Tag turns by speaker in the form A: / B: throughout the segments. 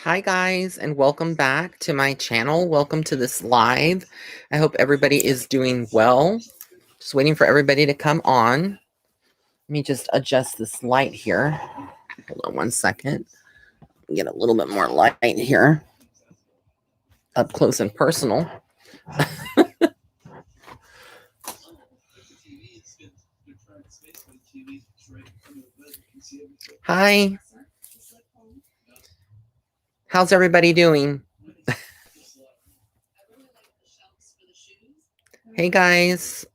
A: Hi, guys, and welcome back to my channel. Welcome to this live. I hope everybody is doing well. Just waiting for everybody to come on. Let me just adjust this light here. Hold on one second. Get a little bit more light here, up close and personal. Hi. How's everybody doing? Hey, guys.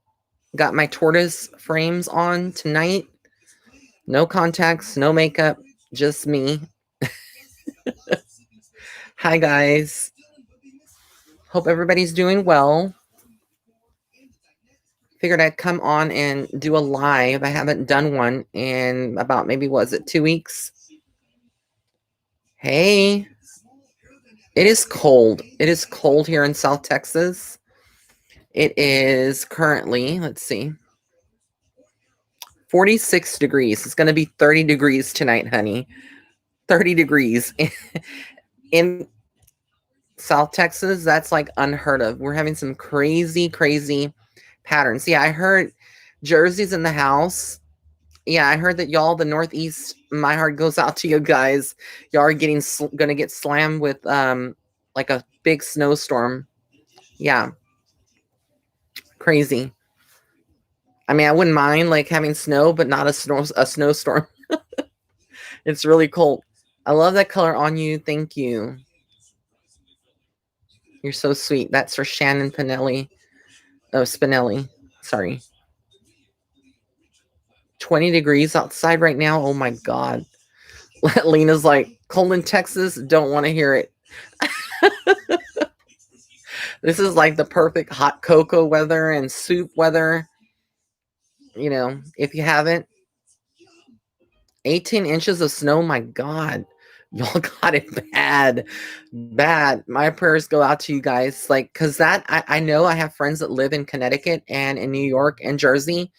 A: Got my tortoise frames on tonight. No contacts, no makeup, just me. Hi, guys. Hope everybody's doing well. Figured I'd come on and do a live. I haven't done one in about maybe, was it 2 weeks? Hey, it is cold. It is cold here in South Texas. It is currently, let's see, 46 degrees. It's going to be 30 degrees tonight, honey. 30 degrees in South Texas. That's like unheard of. We're having some crazy, crazy patterns. Yeah, I heard Jersey's in the house. Yeah, I heard that y'all, the Northeast, my heart goes out to you guys. Y'all are gonna get slammed with like a big snowstorm. Yeah, crazy. I mean, I wouldn't mind like having snow, but not a snowstorm. It's really cold. I love that color on you. Thank you. You're so sweet. That's for Shannon Pinelli. Oh, Spinelli. Sorry. 20 degrees outside right now. Oh my God. Lena's like, cold in Texas. Don't want to hear it. This is like the perfect hot cocoa weather and soup weather. You know, if you haven't, 18 inches of snow. My God, y'all got it bad, bad. My prayers go out to you guys. Like, cause that I know I have friends that live in Connecticut and in New York and Jersey.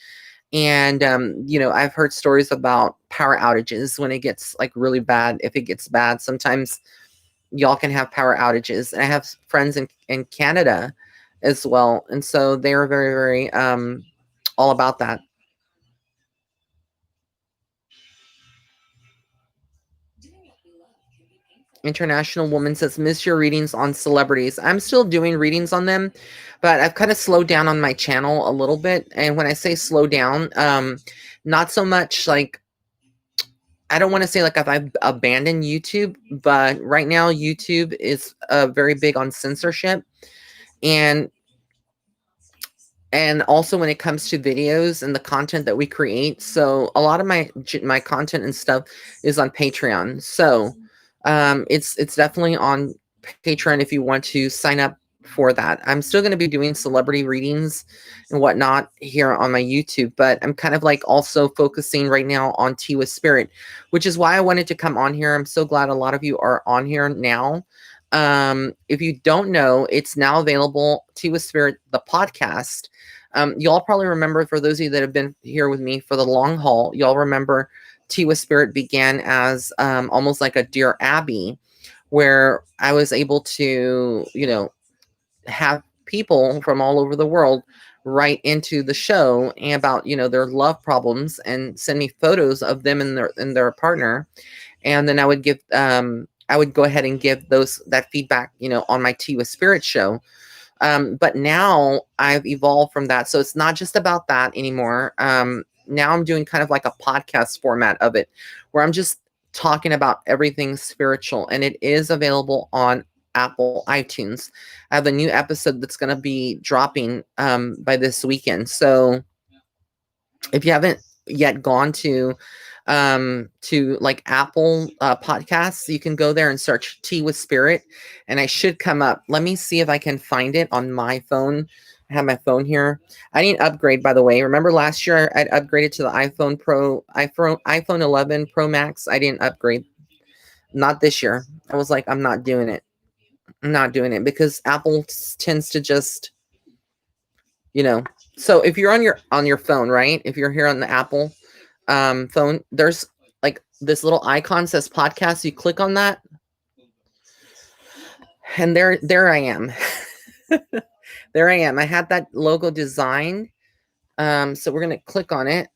A: And, you know, I've heard stories about power outages when it gets like really bad. If it gets bad, sometimes y'all can have power outages. And I have friends in Canada as well. And so they're very, very all about that. International Woman says, miss your readings on celebrities. I'm still doing readings on them, but I've kind of slowed down on my channel a little bit. And when I say slow down, not so much like, I don't want to say like I've abandoned YouTube, but right now YouTube is very big on censorship. And also when it comes to videos and the content that we create. So a lot of my content and stuff is on Patreon. So it's definitely on Patreon if you want to sign up for that. I'm still going to be doing celebrity readings and whatnot here on my YouTube, but I'm kind of like also focusing right now on Tea with Spirit, which is why I wanted to come on here. I'm so glad a lot of you are on here now. If you don't know, it's now available, Tea with Spirit, the podcast. Y'all probably remember, for those of you that have been here with me for the long haul, y'all remember Tea with Spirit began as almost like a Dear Abby, where I was able to, you know, have people from all over the world write into the show and about, you know, their love problems and send me photos of them and their partner. And then I would go ahead and give that feedback, you know, on my Tea with Spirit show. But now I've evolved from that. So it's not just about that anymore. Now I'm doing kind of like a podcast format of it, where I'm just talking about everything spiritual, and it is available on Apple iTunes. I have a new episode that's going to be dropping by this weekend. So if you haven't yet gone to like Apple podcasts, you can go there and search Tea with Spirit, and I should come up. Let me see if I can find it on my phone. I have my phone here. I didn't upgrade, by the way. Remember last year I'd upgraded to the iPhone 11 Pro Max. I didn't upgrade. Not this year. I was like, I'm not doing it. I'm not doing it because Apple tends to just, you know. So if you're on your phone, right? If you're here on the Apple phone, there's like this little icon says podcast. You click on that. And there I am. There I am. I had that logo designed. So we're gonna click on it.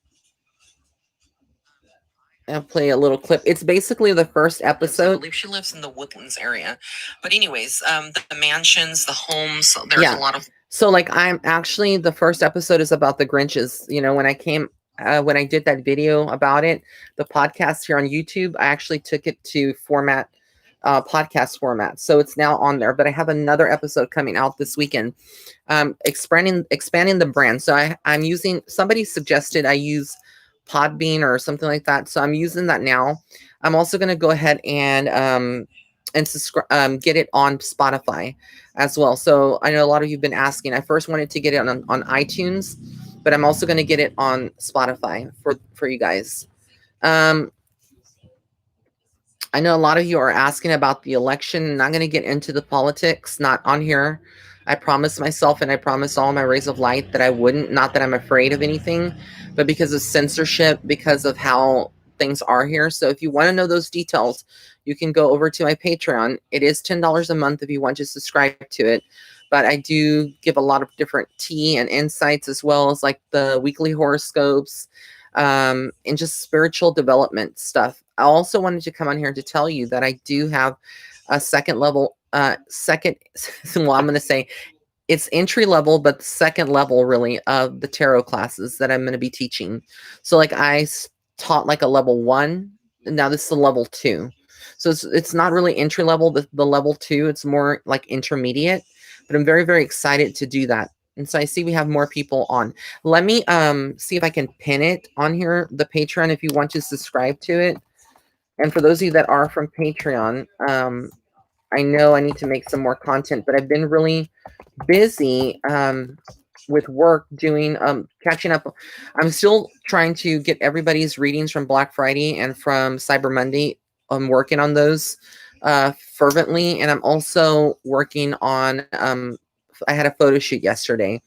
A: I'll play a little clip. It's basically the first episode. I believe she lives in the Woodlands area. But anyways, the mansions, the homes, there's a lot of. So like I'm actually the first episode is about the Grinches. You know, when I did that video about it, the podcast here on YouTube, I actually took it to format podcast format. So it's now on there. But I have another episode coming out this weekend. Expanding the brand. So I'm using, somebody suggested I use Podbean or something like that. So I'm using that now. I'm also going to go ahead and subscribe, get it on Spotify as well. So I know a lot of you've been asking. I first wanted to get it on iTunes, but I'm also going to get it on Spotify for you guys. I know a lot of you are asking about the election. I'm not going to get into the politics, not on here. I promised myself and I promised all my rays of light that I wouldn't. Not that I'm afraid of anything, but because of censorship, because of how things are here. So if you want to know those details, you can go over to my Patreon. It is $10 a month if you want to subscribe to it. But I do give a lot of different tea and insights, as well as like the weekly horoscopes, and just spiritual development stuff. I also wanted to come on here to tell you that I do have a second level, well, I'm going to say it's entry level, but second level really of the tarot classes that I'm going to be teaching. So like taught like a level 1, and now this is a level 2. So it's not really entry level, the level 2, it's more like intermediate, but I'm very, very excited to do that. And so I see we have more people on. Let me see if I can pin it on here, the Patreon, if you want to subscribe to it. And for those of you that are from Patreon, I know I need to make some more content, but I've been really busy with work doing catching up. I'm still trying to get everybody's readings from Black Friday and from Cyber Monday. I'm working on those fervently, and I'm also working on I had a photo shoot yesterday.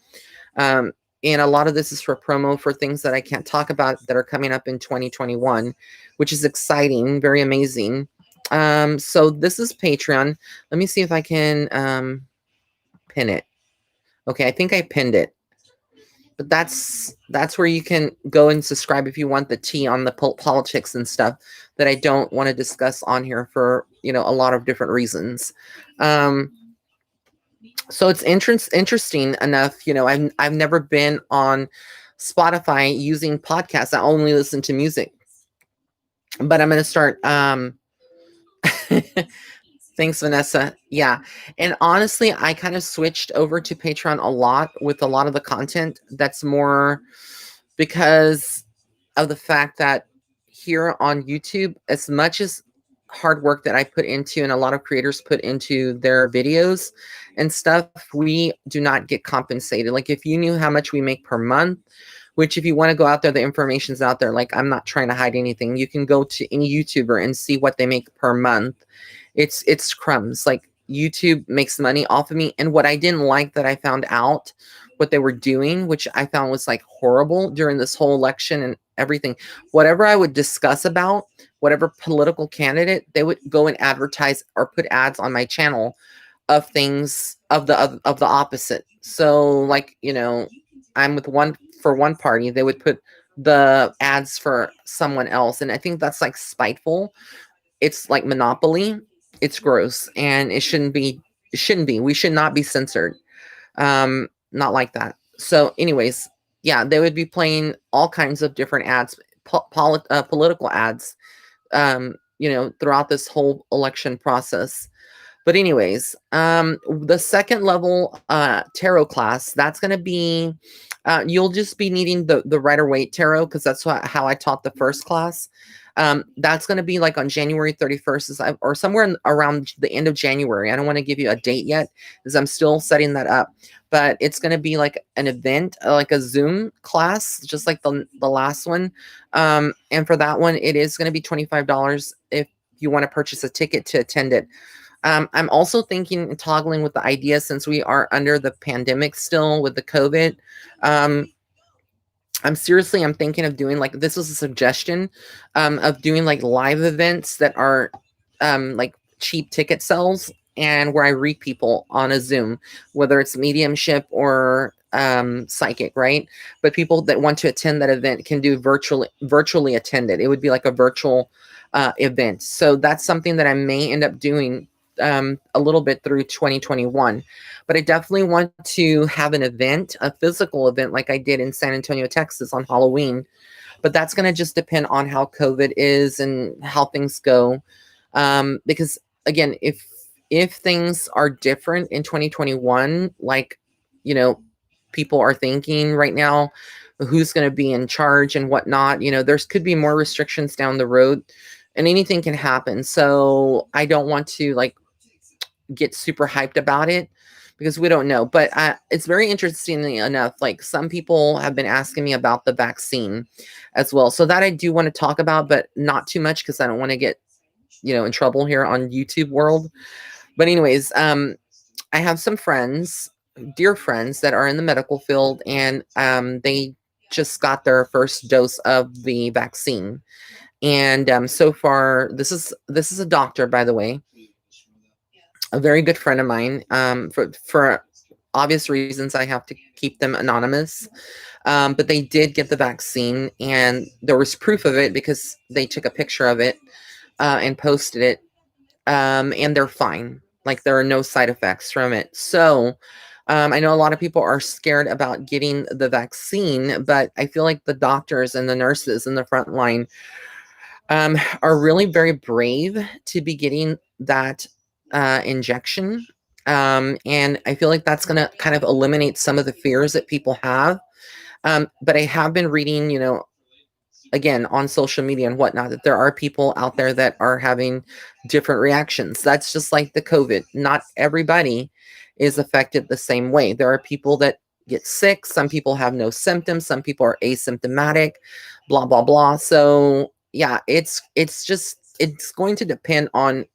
A: And a lot of this is for promo for things that I can't talk about that are coming up in 2021, which is exciting, very amazing. So this is Patreon. Let me see if I can pin it. Okay, I think I pinned it. But that's where you can go and subscribe if you want the tea on the politics and stuff that I don't want to discuss on here for, you know, a lot of different reasons. So it's interesting enough, you know, I've never been on Spotify using podcasts. I only listen to music. But I'm going to start thanks, Vanessa. Yeah. And honestly, I kind of switched over to Patreon a lot with a lot of the content. That's more because of the fact that here on YouTube, as much as hard work that I put into and a lot of creators put into their videos and stuff, we do not get compensated. Like if you knew how much we make per month, which if you want to go out there, the information's out there. Like I'm not trying to hide anything. You can go to any YouTuber and see what they make per month. It's crumbs. Like YouTube makes money off of me. And what I didn't like that I found out what they were doing, which I found was like horrible during this whole election and everything. Whatever I would discuss about, whatever political candidate, they would go and advertise or put ads on my channel of things of the opposite. So like, you know, I'm with one party, they would put the ads for someone else. And I think that's like spiteful. It's like monopoly. It's gross, and it shouldn't be. We should not be censored. Not like that. So anyways, yeah, they would be playing all kinds of different ads, political ads, you know, throughout this whole election process. But anyways, the second level tarot class, that's going to be, you'll just be needing the Rider-Waite tarot, because that's how I taught the first class. That's going to be like on January 31st or somewhere around the end of January. I don't want to give you a date yet because I'm still setting that up. But it's going to be like an event, like a Zoom class, just like the last one. And for that one, it is going to be $25 if you want to purchase a ticket to attend it. I'm also thinking and toggling with the idea, since we are under the pandemic still with the COVID. I'm thinking of doing, like, this was a suggestion, of doing like live events that are like cheap ticket sales. and where I read people on a Zoom, whether it's mediumship or psychic, right? But people that want to attend that event can do virtually attend it. It would be like a virtual event. So that's something that I may end up doing a little bit through 2021. But I definitely want to have an event, a physical event, like I did in San Antonio, Texas on Halloween. But that's going to just depend on how COVID is and how things go. Because again, if things are different in 2021, like, you know, people are thinking right now, who's going to be in charge and whatnot, there's could be more restrictions down the road, and anything can happen. So I don't want to like get super hyped about it because we don't know. But it's very interestingly enough, like some people have been asking me about the vaccine as well. So that I do want to talk about, but not too much because I don't want to get, in trouble here on YouTube world. But anyways, I have some friends, dear friends, that are in the medical field, and they just got their first dose of the vaccine. And so far, this is a doctor, by the way, a very good friend of mine. For obvious reasons, I have to keep them anonymous. But they did get the vaccine, and there was proof of it because they took a picture of it and posted it. And they're fine. Like there are no side effects from it. So I know a lot of people are scared about getting the vaccine, but I feel like the doctors and the nurses in the front line are really very brave to be getting that injection. And I feel like that's going to kind of eliminate some of the fears that people have. But I have been reading, again, on social media and whatnot, that there are people out there that are having different reactions. That's just like the COVID. Not everybody is affected the same way. There are people that get sick. Some people have no symptoms. Some people are asymptomatic, blah, blah, blah. So yeah, it's going to depend on,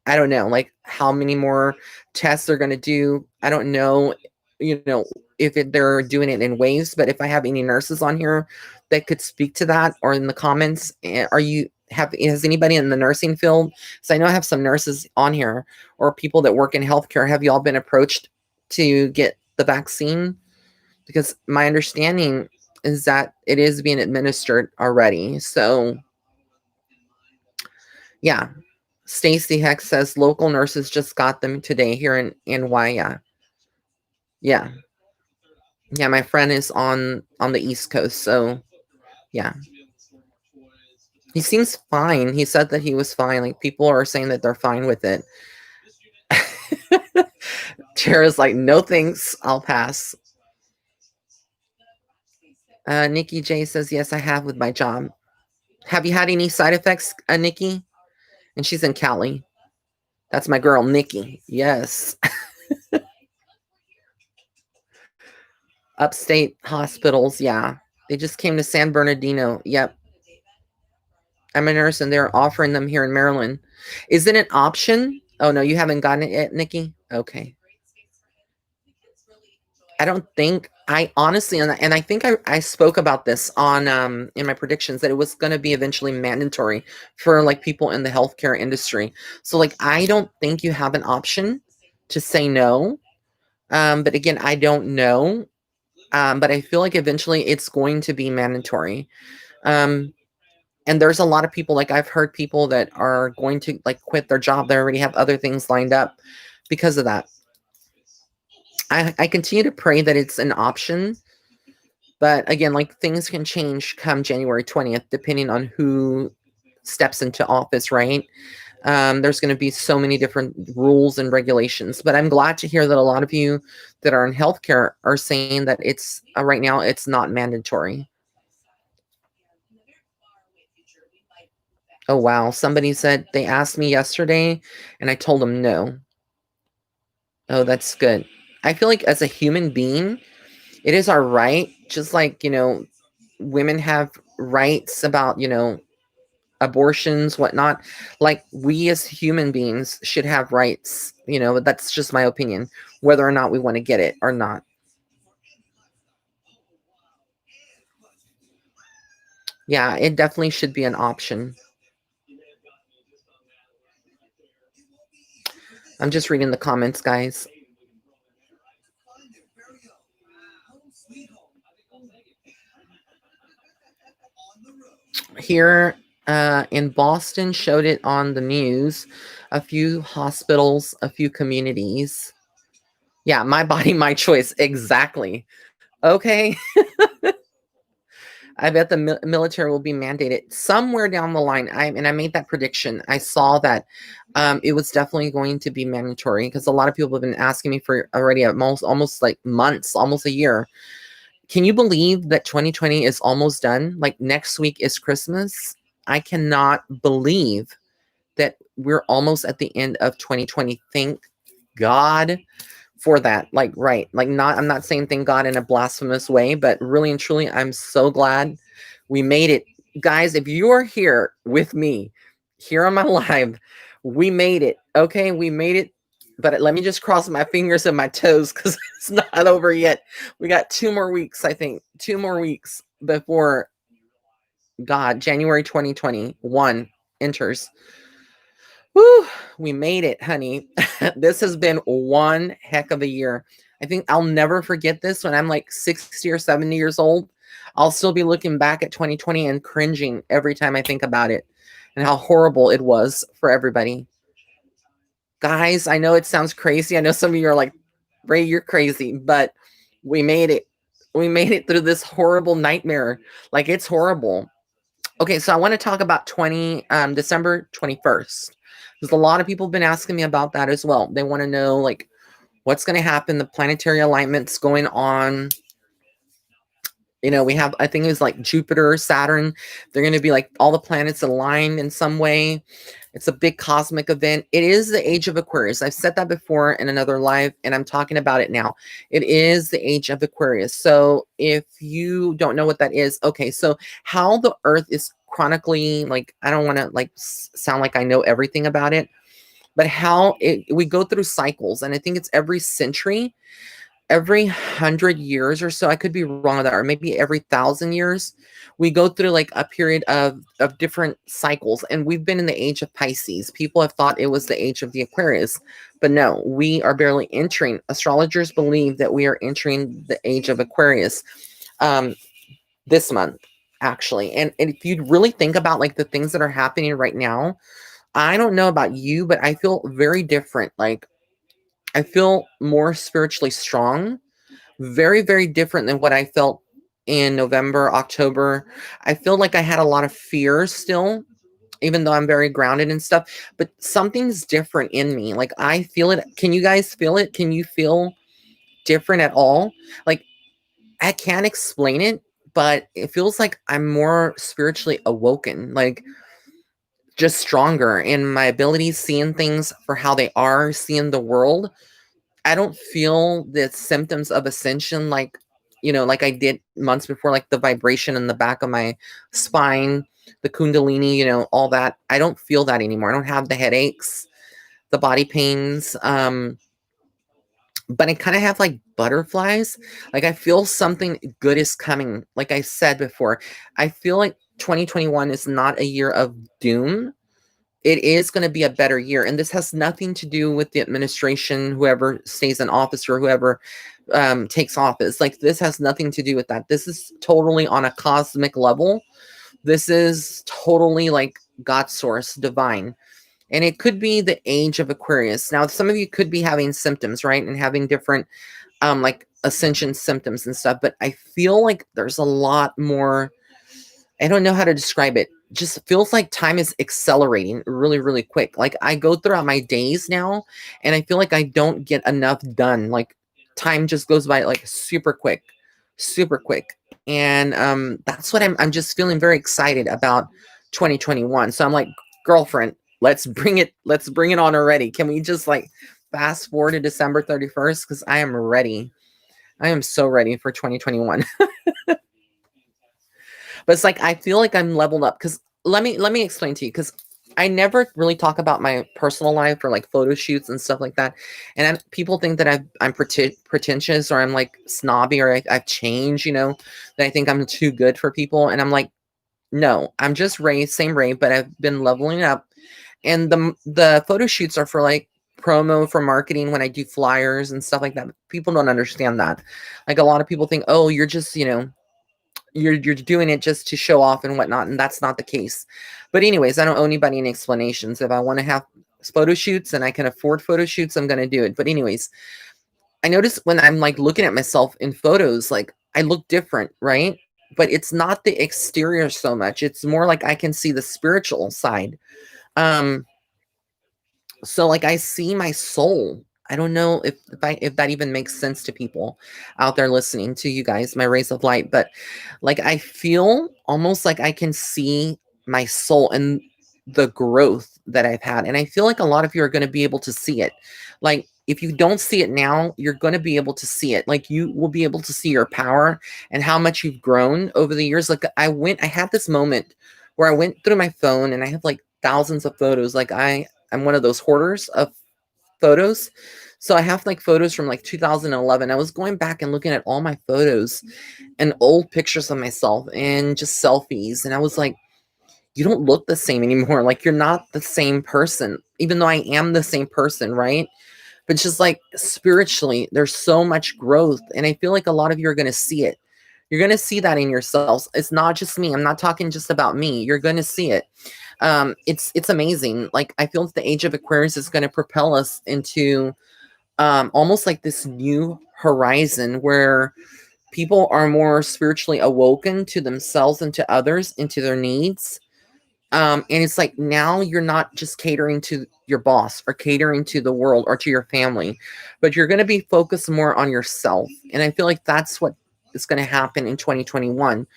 A: I don't know, like how many more tests they're going to do. I don't know, you know, if they're doing it in waves, but if I have any nurses on here that could speak to that, or in the comments, has anybody in the nursing field? So I know I have some nurses on here, or people that work in healthcare. Have y'all been approached to get the vaccine? Because my understanding is that it is being administered already. So yeah. Stacy Hex says local nurses just got them today here in NY. Yeah. Yeah. Yeah, my friend is on the East Coast, so yeah. He seems fine. He said that he was fine. Like people are saying that they're fine with it. Tara's like, no thanks, I'll pass. Nikki J says, yes, I have with my job. Have you had any side effects, Nikki? And she's in Cali. That's my girl, Nikki. Yes. Upstate hospitals, yeah. They just came to San Bernardino. Yep. I'm a nurse and they're offering them here in Maryland. Is it an option? Oh no, you haven't gotten it yet, Nikki? Okay. I don't think, I honestly, and I think I spoke about this on in my predictions, that it was going to be eventually mandatory for like people in the healthcare industry. So like I don't think you have an option to say no. But again, I don't know. But I feel like eventually it's going to be mandatory. Um, and there's a lot of people, like I've heard people that are going to like quit their job. They already have other things lined up because of that. I continue to pray that it's an option, but again, like things can change come January 20th, depending on who steps into office, right? There's going to be so many different rules and regulations, but I'm glad to hear that a lot of you that are in healthcare are saying that it's right now it's not mandatory. Oh wow, somebody said they asked me yesterday and I told them no. Oh, that's good. I feel like as a human being, it is our right, just like, women have rights about, abortions, whatnot. Like we as human beings should have rights, that's just my opinion, whether or not we want to get it or not. Yeah, it definitely should be an option. I'm just reading the comments, guys. Here in Boston, showed it on the news. A few hospitals, a few communities. Yeah, my body, my choice. Exactly. Okay. I bet the military will be mandated somewhere down the line. I made that prediction. I saw that it was definitely going to be mandatory because a lot of people have been asking me for already almost like months, almost a year. Can you believe that 2020 is almost done? Like next week is Christmas. I cannot believe that we're almost at the end of 2020. Thank God for that. Like, right. Like, not, I'm not saying thank God in a blasphemous way, but really and truly, I'm so glad we made it. Guys, if you're here with me, here on my live, we made it. Okay, we made it. But let me just cross my fingers and my toes because it's not over yet. We got 2 more weeks, I think. 2 more weeks before God, January 2021 enters. Whew, we made it, honey. This has been one heck of a year. I think I'll never forget this when I'm like 60 or 70 years old. I'll still be looking back at 2020 and cringing every time I think about it and how horrible it was for everybody. Guys, I know it sounds crazy. I know some of you are like, Ray, you're crazy, but we made it. We made it through this horrible nightmare. Like, it's horrible. Okay, so I want to talk about December 21st. Because a lot of people have been asking me about that as well. They want to know like what's going to happen, the planetary alignments going on. You know, we have, I think it was like Jupiter, Saturn. They're going to be like all the planets aligned in some way. It's a big cosmic event. It is the age of Aquarius. I've said that before in another live, and I'm talking about it now. It is the age of Aquarius. So if you don't know what that is, okay, so how the Earth is chronically, like, I don't want to like sound like I know everything about it, but how we go through cycles, and I think it's every century, every 100 years or so. I could be wrong with that, or maybe every 1,000 years, we go through like a period of different cycles. And we've been in the age of Pisces. People have thought it was the age of the Aquarius, but no, we are barely entering. Astrologers believe that we are entering the age of Aquarius um, this month, actually. And if you really think about like the things that are happening right now, I don't know about you, but I feel very different. Like, I feel more spiritually strong, very, very different than what I felt in November, October. I feel like I had a lot of fear still, even though I'm very grounded and stuff, but something's different in me. Like, I feel it. Can you guys feel it? Can you feel different at all? Like, I can't explain it, but it feels like I'm more spiritually awoken, like just stronger in my abilities, seeing things for how they are, seeing the world. I don't feel the symptoms of ascension like, like I did months before, like the vibration in the back of my spine, the kundalini, all that. I don't feel that anymore. I don't have the headaches, the body pains. But I kind of have like butterflies. Like, I feel something good is coming. Like I said before, I feel like 2021 is not a year of doom. It is going to be a better year. And this has nothing to do with the administration, whoever stays in office or whoever takes office. Like, this has nothing to do with that. This is totally on a cosmic level. This is totally like God's source, divine. And it could be the age of Aquarius. Now, some of you could be having symptoms, right? And having different like ascension symptoms and stuff. But I feel like there's a lot more. I don't know how to describe it. Just feels like time is accelerating really, really quick. Like, I go throughout my days now and I feel like I don't get enough done. Like, time just goes by like super quick, super quick. And that's what I'm just feeling very excited about 2021. So I'm like, girlfriend, let's bring it on already. Can we just like fast forward to December 31st? Because I am ready. I am so ready for 2021. But it's like I feel like I'm leveled up because let me explain to you, because I never really talk about my personal life or like photo shoots and stuff like that. And people think that I'm pretentious or I'm like snobby or I've changed, that I think I'm too good for people. And I'm like, no, I'm just Ray, same Ray, but I've been leveling up. And the photo shoots are for like promo for marketing when I do flyers and stuff like that. People don't understand that. Like a lot of people think, oh, you're just, you're doing it just to show off and whatnot, and that's not the case. But anyways, I don't owe anybody any explanations. If I want to have photo shoots and I can afford photo shoots, I'm going to do it. But anyways, I notice when I'm like looking at myself in photos, like I look different, right? But it's not the exterior so much. It's more like I can see the spiritual side. Um, so like I see my soul. I don't know if that even makes sense to people out there listening to you guys, my rays of light, but like I feel almost like I can see my soul and the growth that I've had. And I feel like a lot of you are going to be able to see it. Like if you don't see it now, you're going to be able to see it. Like you will be able to see your power and how much you've grown over the years. Like I had this moment where I went through my phone and I have like thousands of photos. Like I'm one of those hoarders of photos. So I have like photos from like 2011. I was going back and looking at all my photos and old pictures of myself and just selfies. And I was like, you don't look the same anymore. Like you're not the same person, even though I am the same person, right? But just like spiritually, there's so much growth. And I feel like a lot of you are going to see it. You're going to see that in yourselves. It's not just me. I'm not talking just about me. You're going to see it. It's amazing. Like I feel the Age of Aquarius is going to propel us into almost like this new horizon where people are more spiritually awoken to themselves and to others, into their needs. And it's like now you're not just catering to your boss or catering to the world or to your family, but you're going to be focused more on yourself. And I feel like that's what is going to happen in 2021.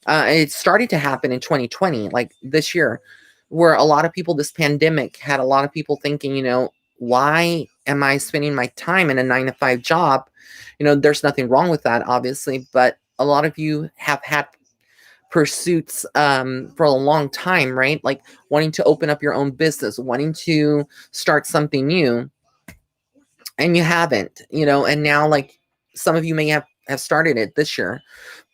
A: It started to happen in 2020, like this year, where a lot of people, this pandemic had a lot of people thinking, why am I spending my time in a 9-to-5 job? There's nothing wrong with that, obviously, but a lot of you have had pursuits for a long time, right? Like wanting to open up your own business, wanting to start something new, and you haven't, and now like some of you may have started it this year,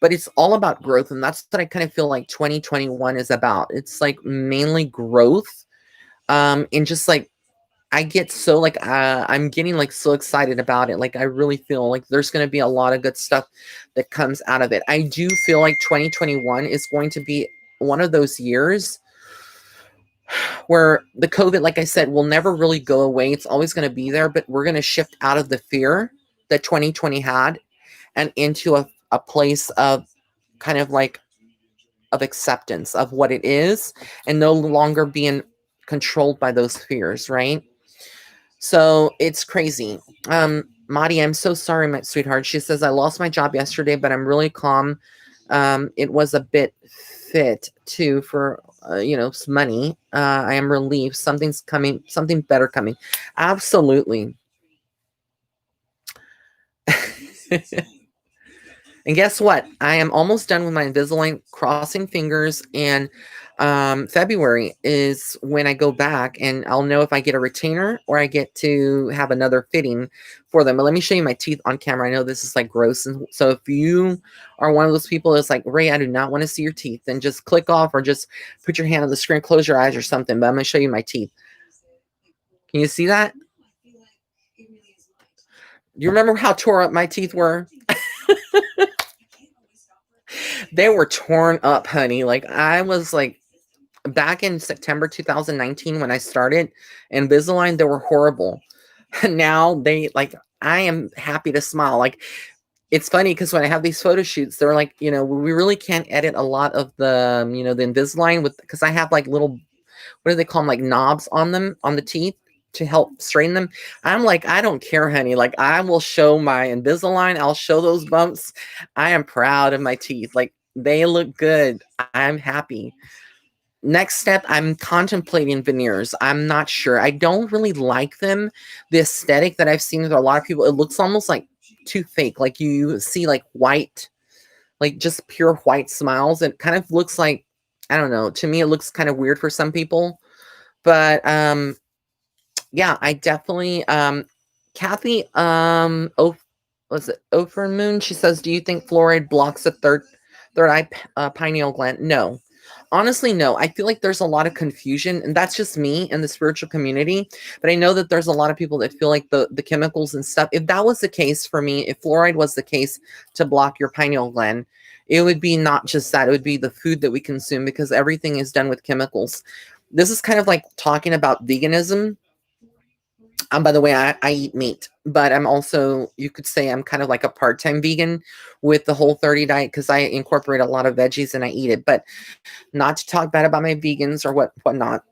A: but it's all about growth. And that's what I kind of feel like 2021 is about. It's like mainly growth. And just like I get so like I'm getting like so excited about it. Like I really feel like there's going to be a lot of good stuff that comes out of it. I do feel like 2021 is going to be one of those years where the COVID, like I said, will never really go away. It's always going to be there, but we're going to shift out of the fear that 2020 had and into a place of kind of like of acceptance of what it is and no longer being controlled by those fears, right? So it's crazy. Madi, I'm so sorry, my sweetheart. She says, I lost my job yesterday, but I'm really calm. It was a bit fit too for, some money. I am relieved. Something's coming, something better coming. Absolutely. And guess what? I am almost done with my Invisalign, crossing fingers, and February is when I go back and I'll know if I get a retainer or I get to have another fitting for them. But let me show you my teeth on camera. I know this is like gross. And so if you are one of those people that's like, Ray, I do not want to see your teeth, then just click off or just put your hand on the screen, close your eyes or something. But I'm going to show you my teeth. Can you see that? Do you remember how tore up my teeth were? They were torn up, honey. Like I was like back in September 2019 when I started Invisalign, they were horrible. Now they like I am happy to smile. Like it's funny because when I have these photo shoots, they're like, we really can't edit a lot of the, the Invisalign with because I have like little what do they call them, like knobs on them on the teeth to help straighten them. I'm like, I don't care, honey. Like I will show my Invisalign. I'll show those bumps. I am proud of my teeth. Like they look good. I'm happy. Next step, I'm contemplating veneers. I'm not sure. I don't really like them. The aesthetic that I've seen with a lot of people, it looks almost like too fake. Like you see like white, like just pure white smiles. It kind of looks like, I don't know. To me, it looks kind of weird for some people. But yeah, I definitely Kathy was it Moon? She says, do you think fluoride blocks the third eye pineal gland? No. Honestly, no. I feel like there's a lot of confusion, and that's just me in the spiritual community. But I know that there's a lot of people that feel like the chemicals and stuff. If that was the case for me, if fluoride was the case to block your pineal gland, it would be not just that, it would be the food that we consume because everything is done with chemicals. This is kind of like talking about veganism. By the way, I eat meat, but I'm also, you could say I'm kind of like a part-time vegan with the Whole 30 diet because I incorporate a lot of veggies and I eat it. But not to talk bad about my vegans or whatnot.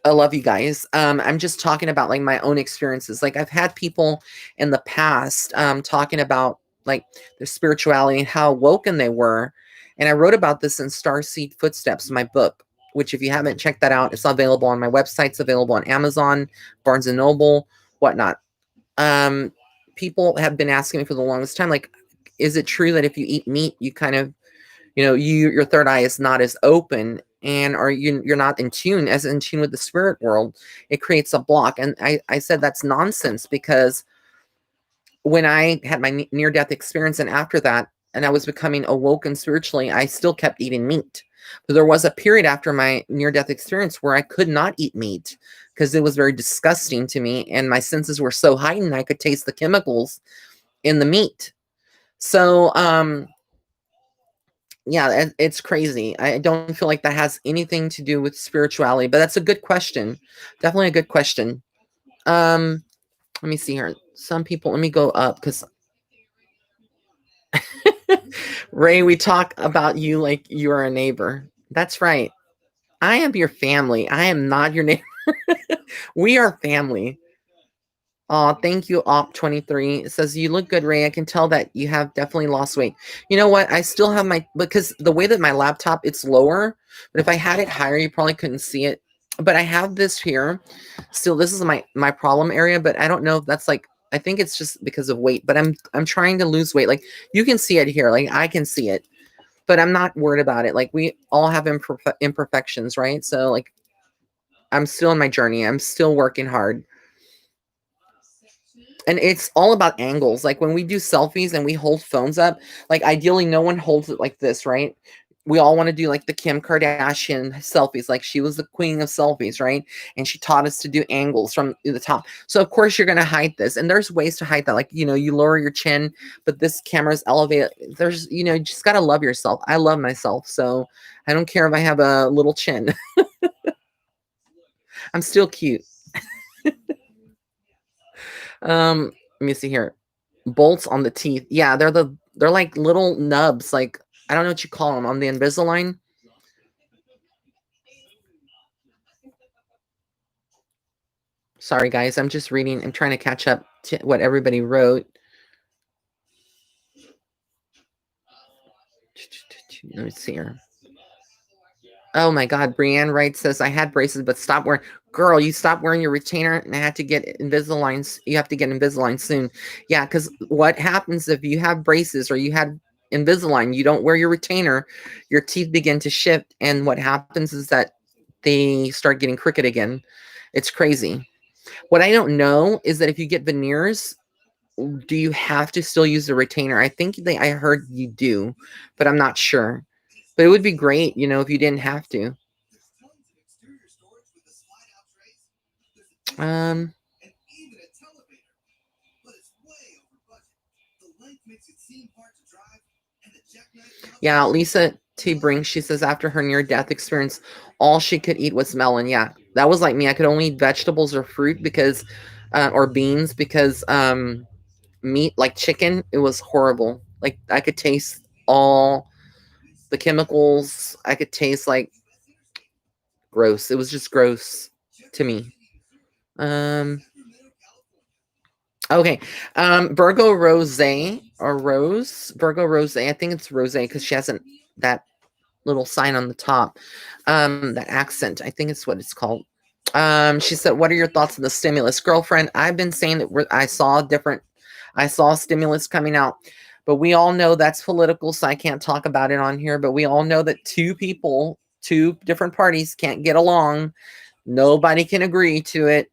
A: I love you guys. I'm just talking about like my own experiences. Like I've had people in the past talking about like their spirituality and how awoken they were. And I wrote about this in Starseed Footsteps, my book, which if you haven't checked that out, it's available on my website. It's available on Amazon, Barnes and Noble, whatnot. Um, People have been asking me for the longest time, like, is it true that if you eat meat, you kind of, your third eye is not as open, and are you're not in tune with the spirit world? It creates a block. And I said that's nonsense, because when I had my near death experience and after that, and I was becoming awoken spiritually, I still kept eating meat. But there was a period after my near death experience where I could not eat meat because it was very disgusting to me, and my senses were so heightened I could taste the chemicals in the meat. So yeah, it's crazy. I don't feel like that has anything to do with spirituality, but that's a good question. Definitely a good question. Um, Let me see here. Some people, let me go up because Ray, we talk about you like you're a neighbor. That's right. I am your family. I am not your neighbor. We are family. Oh, thank you, Op23. It says, you look good, Ray. I can tell that you have definitely lost weight. You know what? I still have because the way that my laptop, it's lower, but if I had it higher, you probably couldn't see it. But I have this here. Still, this is my problem area, but I don't know if that's like, I think it's just because of weight, but I'm trying to lose weight. Like you can see it here. Like I can see it, but I'm not worried about it. Like we all have imperfections, right? So like I'm still in my journey. I'm still working hard. And it's all about angles. Like when we do selfies and we hold phones up, like ideally no one holds it like this, right? We all want to do like the Kim Kardashian selfies, like she was the queen of selfies, right? And she taught us to do angles from the top. So of course you're going to hide this, and there's ways to hide that. Like, you lower your chin, but this camera's elevated. There's, you just got to love yourself. I love myself, so I don't care if I have a little chin. I'm still cute. Let me see here. Bolts on the teeth. Yeah, they're like little nubs. Like I don't know what you call them on the Invisalign. Sorry, guys. I'm just reading. I'm trying to catch up to what everybody wrote. Let me see here. Oh my God, Brienne Wright says I had braces, but stop wearing. Girl, you stop wearing your retainer, and I had to get Invisalign. You have to get Invisalign soon. Yeah, because what happens if you have braces or you had Invisalign, you don't wear your retainer, your teeth begin to shift, and what happens is that they start getting crooked again. It's crazy. What I don't know is that if you get veneers, do you have to still use the retainer? I think I heard you do, but I'm not sure. But it would be great, if you didn't have to. Um, yeah, Lisa T. Brink, she says after her near-death experience, all she could eat was melon. Yeah, that was like me. I could only eat vegetables or fruit or beans because meat, like chicken, it was horrible. Like I could taste all the chemicals. I could taste like gross. It was just gross to me. Um, Okay. Virgo Rose or Rose. Virgo Rose. I think it's Rose because she hasn't that little sign on the top. That accent. I think it's what it's called. She said, "What are your thoughts on the stimulus, girlfriend?" I've been saying that I saw stimulus coming out, but we all know that's political, so I can't talk about it on here. But we all know that two different parties can't get along. Nobody can agree to it.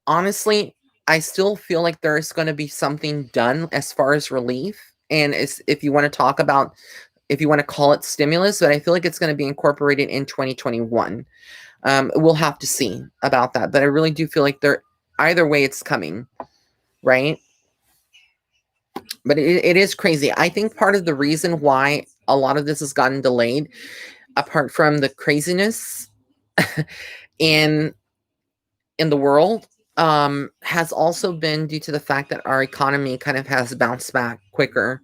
A: Honestly, I still feel like there's going to be something done as far as relief. And if you want to talk about if you want to call it stimulus, but I feel like it's going to be incorporated in 2021. We'll have to see about that, but I really do feel like either way it's coming, right? But it is crazy. I think part of the reason why a lot of this has gotten delayed, apart from the craziness in the world, has also been due to the fact that our economy kind of has bounced back quicker.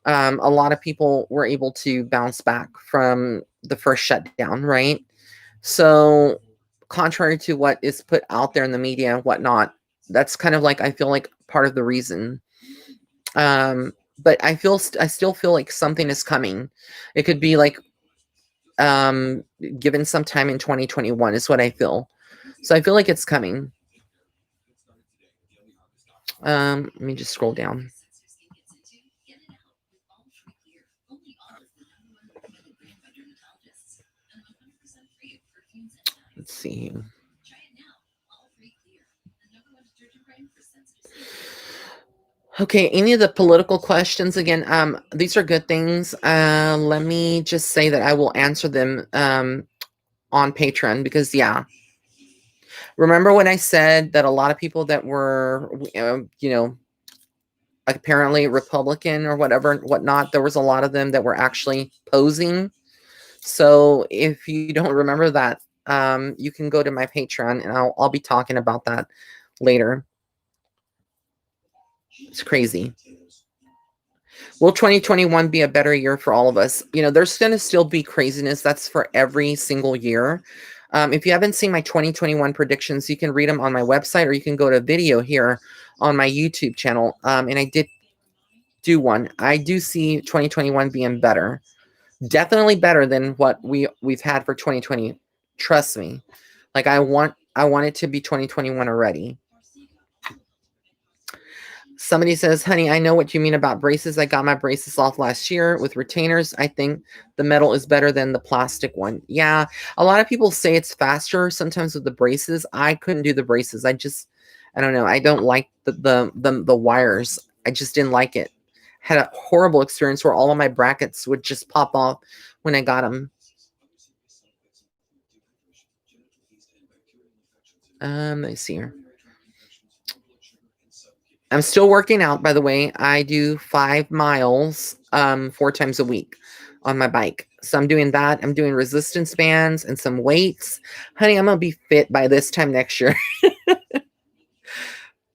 A: A lot of people were able to bounce back from the first shutdown, right? So, contrary to what is put out there in the media and whatnot, that's kind of like, I feel like, part of the reason. But I still feel like something is coming. It could be like, given some time in 2021 is what I feel. So I feel like it's coming. Let me just scroll down. Let's see. Okay, any of the political questions again, these are good things. Let me just say that I will answer them on Patreon because remember when I said that a lot of people that were apparently Republican or whatever whatnot, there was a lot of them that were actually posing. So if you don't remember that, you can go to my Patreon and I'll be talking about that later. It's crazy. Will 2021 be a better year for all of us? There's going to still be craziness. That's for every single year. If you haven't seen my 2021 predictions, you can read them on my website, or you can go to video here on my YouTube channel. And I did do one. I do see 2021 being better. Definitely better than what we've had for 2020. Trust me. Like I want it to be 2021 already. Somebody says, honey, I know what you mean about braces. I got my braces off last year with retainers. I think the metal is better than the plastic one. Yeah, a lot of people say it's faster sometimes with the braces. I couldn't do the braces. I don't know. I don't like the wires. I just didn't like it. Had a horrible experience where all of my brackets would just pop off when I got them. Let me see here. I'm still working out, by the way. I do 5 miles 4 times a week on my bike. So I'm doing that. I'm doing resistance bands and some weights. Honey, I'm going to be fit by this time next year.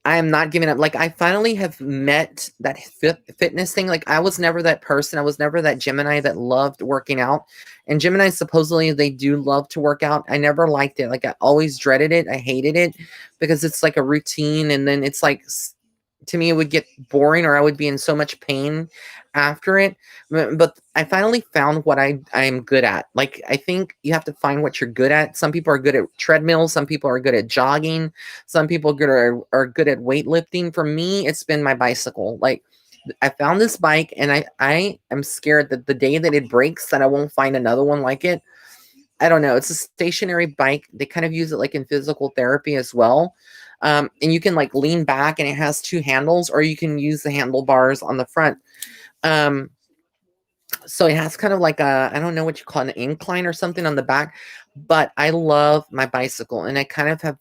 A: I am not giving up. Like, I finally have met that fitness thing. Like, I was never that person. I was never that Gemini that loved working out. And Gemini, supposedly, they do love to work out. I never liked it. Like, I always dreaded it. I hated it because it's like a routine. And then it's like, to me, it would get boring, or I would be in so much pain after it. But I finally found what I'm good at. Like, I think you have to find what you're good at. Some people are good at treadmills. Some people are good at jogging. Some people are good at weightlifting. For me, it's been my bicycle. Like, I found this bike, and I am scared that the day that it breaks, that I won't find another one like it. I don't know. It's a stationary bike. They kind of use it like in physical therapy as well. And you can like lean back, and it has 2 handles, or you can use the handlebars on the front. So it has kind of like I don't know what you call it, an incline or something on the back, but I love my bicycle, and I kind of have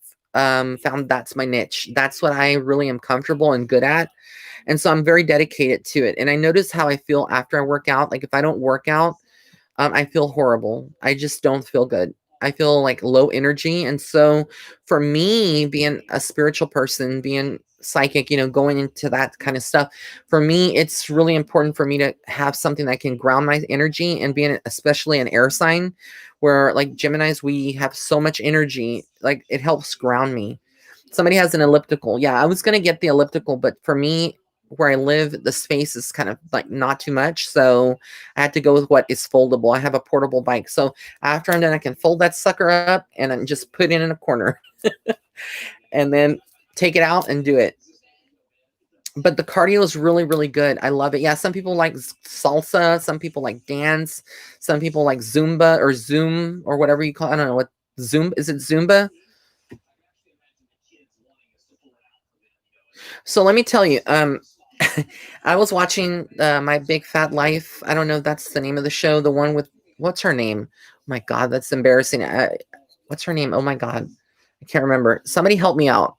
A: found that's my niche. That's what I really am comfortable and good at. And so I'm very dedicated to it. And I notice how I feel after I work out. Like if I don't work out, I feel horrible. I just don't feel good. I feel like low energy. And so for me, being a spiritual person, being psychic, going into that kind of stuff, for me, it's really important for me to have something that can ground my energy, and being especially an air sign where like Geminis, we have so much energy, like it helps ground me. Somebody has an elliptical. Yeah, I was going to get the elliptical, but for me, where I live, the space is kind of like not too much. So I had to go with what is foldable. I have a portable bike. So after I'm done, I can fold that sucker up and then just put it in a corner and then take it out and do it. But the cardio is really, really good. I love it. Yeah, some people like salsa. Some people like dance. Some people like Zumba or Zoom or whatever you call it. I don't know what Zumba. Is it Zumba? So let me tell you, I was watching My Big Fat Life. I don't know if that's the name of the show. The one with what's her name? Oh my God, that's embarrassing. What's her name? Oh my God, I can't remember. Somebody help me out.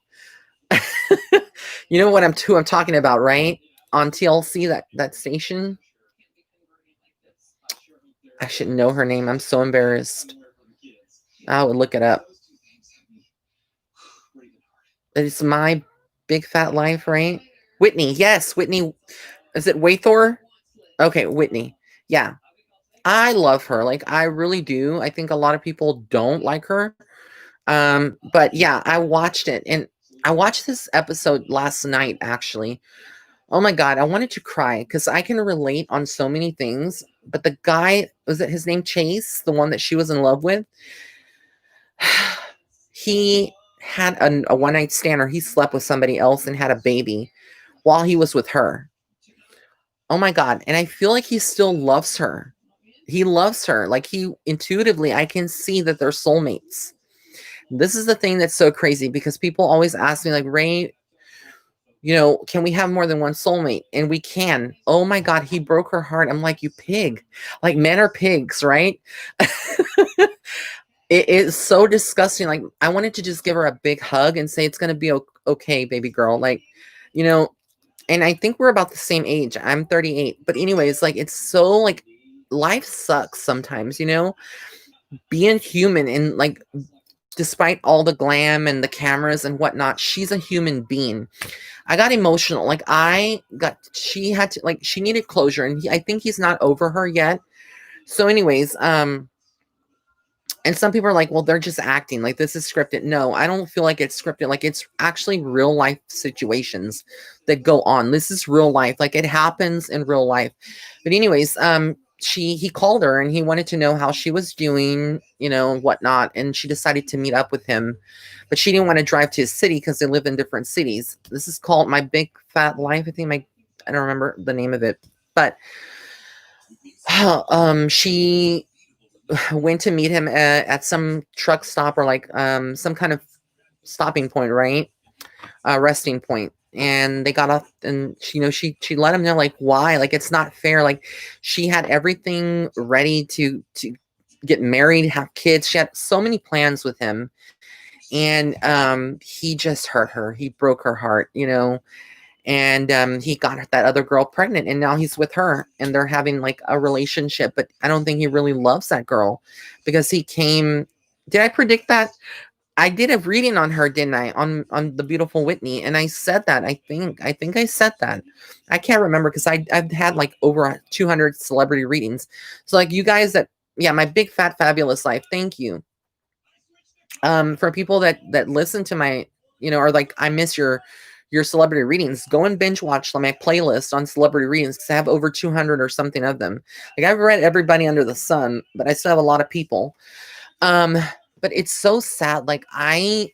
A: You know what who I'm talking about, right? On TLC, that station. I should know her name. I'm so embarrassed. I would look it up. It's My Big Fat Life, right? Whitney, yes, Whitney. Is it Waythor? Okay, Whitney. Yeah, I love her. Like I really do. I think a lot of people don't like her. But yeah, I watched it and I watched this episode last night actually. Oh my God, I wanted to cry because I can relate on so many things. But the guy, was it his name Chase, the one that she was in love with? He had a one night stand or he slept with somebody else and had a baby while he was with her. Oh my God. And I feel like he still loves her. He loves her. Like he intuitively, I can see that they're soulmates. This is the thing that's so crazy because people always ask me, like, Ray, can we have more than one soulmate? And we can. Oh my God, he broke her heart. I'm like, you pig. Like, men are pigs, right? It is so disgusting. Like, I wanted to just give her a big hug and say, it's going to be okay, baby girl. Like, you know, and I think we're about the same age. I'm 38. But, anyways, like, it's so, like, life sucks sometimes. Being human and, like, despite all the glam and the cameras and whatnot, she's a human being. I got emotional. Like she had to, like, she needed closure and I think he's not over her yet. So anyways, and some people are like, well, they're just acting like this is scripted. No, I don't feel like it's scripted. Like it's actually real life situations that go on. This is real life. Like it happens in real life. But anyways, he called her and he wanted to know how she was doing, whatnot. And she decided to meet up with him, but she didn't want to drive to his city because they live in different cities. This is called My Big Fat Life. I don't remember the name of it, but she went to meet him at some truck stop or like some kind of stopping point, right? Resting point. And they got off and she let him know like why, like it's not fair. Like she had everything ready to get married, have kids. She had so many plans with him. And he just hurt her. He broke her heart. And he got that other girl pregnant and now he's with her and they're having like a relationship, but I don't think he really loves that girl because he came. Did I predict that? I did a reading on her, didn't I, on the beautiful Whitney, and I said that. I think I said that. I can't remember because I've had like over 200 celebrity readings. So like you guys that, yeah, My Big Fat Fabulous Life, thank you. For people that listen to my, or like I miss your celebrity readings, go and binge watch my playlist on celebrity readings because I have over 200 or something of them. Like I've read everybody under the sun, but I still have a lot of people. Um, but it's so sad. Like my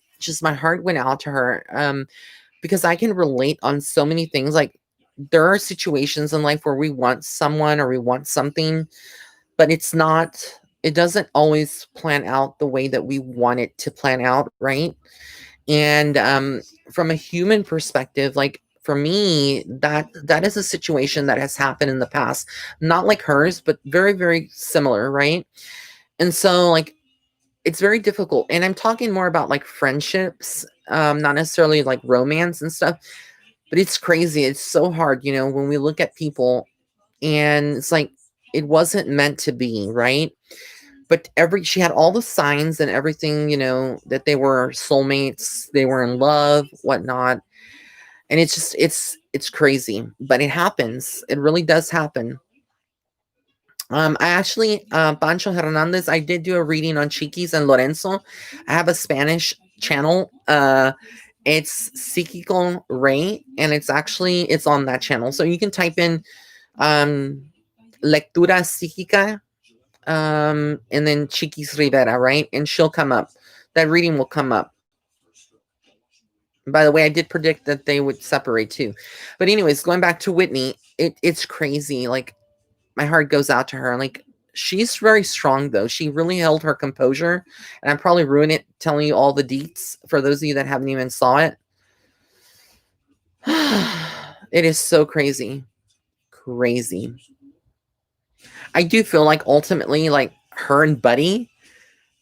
A: heart went out to her. Because I can relate on so many things. Like there are situations in life where we want someone or we want something, but it doesn't always plan out the way that we want it to plan out, right? And from a human perspective, like for me, that is a situation that has happened in the past, not like hers, but very, very similar, right? And so like it's very difficult. And I'm talking more about like friendships, not necessarily like romance and stuff, but it's crazy. It's so hard, when we look at people and it's like it wasn't meant to be, right? But she had all the signs and everything, that they were soulmates, they were in love, whatnot. And it's just it's crazy, but it happens. It really does happen. I actually, Pancho Hernandez, I did do a reading on Chiquis and Lorenzo. I have a Spanish channel. It's Psíquico Ray, and it's on that channel. So you can type in um Lectura Psíquica, and then Chiquis Rivera, right? And she'll come up. That reading will come up. By the way, I did predict that they would separate too. But anyways, going back to Whitney, it's crazy. Like my heart goes out to her. Like she's very strong though. She really held her composure. And I'm probably ruining it telling you all the deets for those of you that haven't even saw it. It is so crazy. Crazy. I do feel like ultimately, like her and Buddy,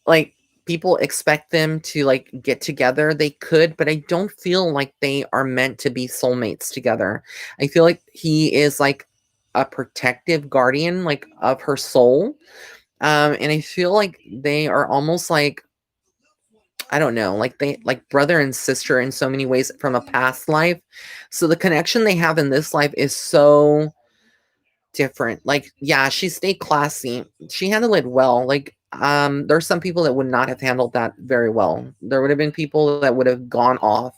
A: like people expect them to like get together. They could, but I don't feel like they are meant to be soulmates together. I feel like he is like a protective guardian, like of her soul. And I feel like they are almost like, I don't know, like they like brother and sister in so many ways from a past life. So the connection they have in this life is so different. Like, yeah, she stayed classy. She handled it well. Like, there's some people that would not have handled that very well. There would have been people that would have gone off.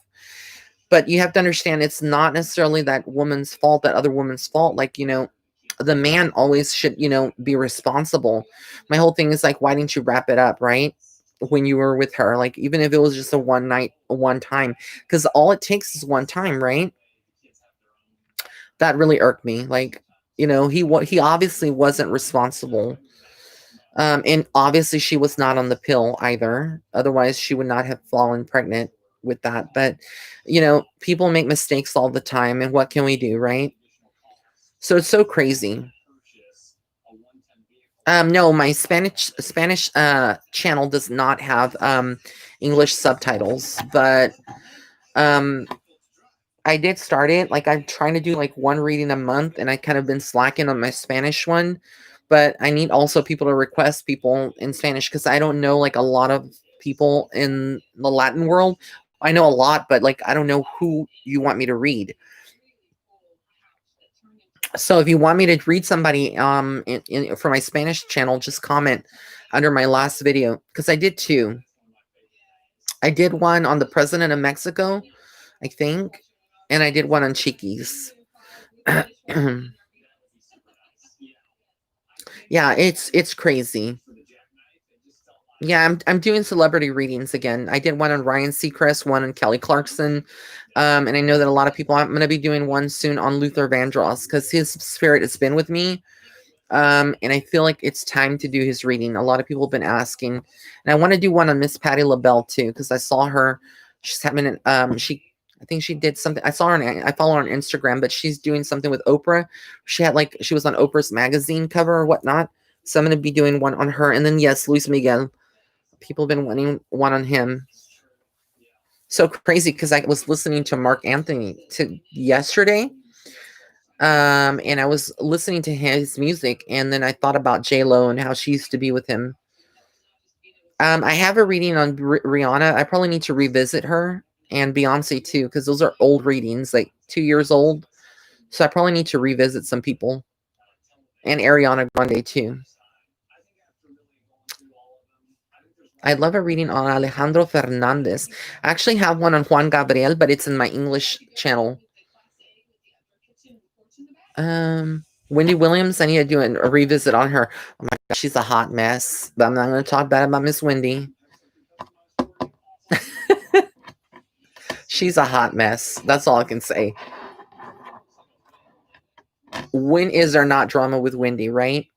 A: But you have to understand it's not necessarily that woman's fault, that other woman's fault. Like, the man always should, be responsible. My whole thing is like, why didn't you wrap it up, right? When you were with her, like even if it was just a one night, a one time, because all it takes is one time, right? That really irked me. Like, he obviously wasn't responsible. And obviously she was not on the pill either. Otherwise, she would not have fallen pregnant with that. But, people make mistakes all the time, and what can we do, right? So it's so crazy. No, my Spanish channel does not have English subtitles, but um I did start it. Like I'm trying to do like one reading a month, and I kind of been slacking on my Spanish one. But I need also people to request people in Spanish because I don't know like a lot of people in the Latin world. I know a lot, but like I don't know who you want me to read. So if you want me to read somebody for my Spanish channel, just comment under my last video because I did two. I did one on the president of Mexico, I think, and I did one on Chiquis. Yeah, it's crazy. Yeah, I'm doing celebrity readings again. I did one on Ryan Seacrest, one on Kelly Clarkson, and I know that a lot of people. I'm going to be doing one soon on Luther Vandross because his spirit has been with me, and I feel like it's time to do his reading. A lot of people have been asking, and I want to do one on Miss Patti LaBelle too because I saw her. She's having an I think she did something. I saw her I follow her on Instagram, but she's doing something with Oprah. She was on Oprah's magazine cover or whatnot. So I'm going to be doing one on her, and then yes, Luis Miguel. People have been wanting one on him. So crazy because I was listening to Mark Anthony yesterday, and I was listening to his music, and then I thought about J Lo and how she used to be with him. I have a reading on Rihanna. I probably need to revisit her and Beyonce too because those are old readings, like 2 years old. So I probably need to revisit some people and Ariana Grande too. I'd love a reading on Alejandro Fernandez. I actually have one on Juan Gabriel, but it's in my English channel. Wendy Williams, I need to do a revisit on her. Oh my god, she's a hot mess. But I'm not going to talk bad about Miss Wendy. She's a hot mess. That's all I can say. When is there not drama with Wendy, right?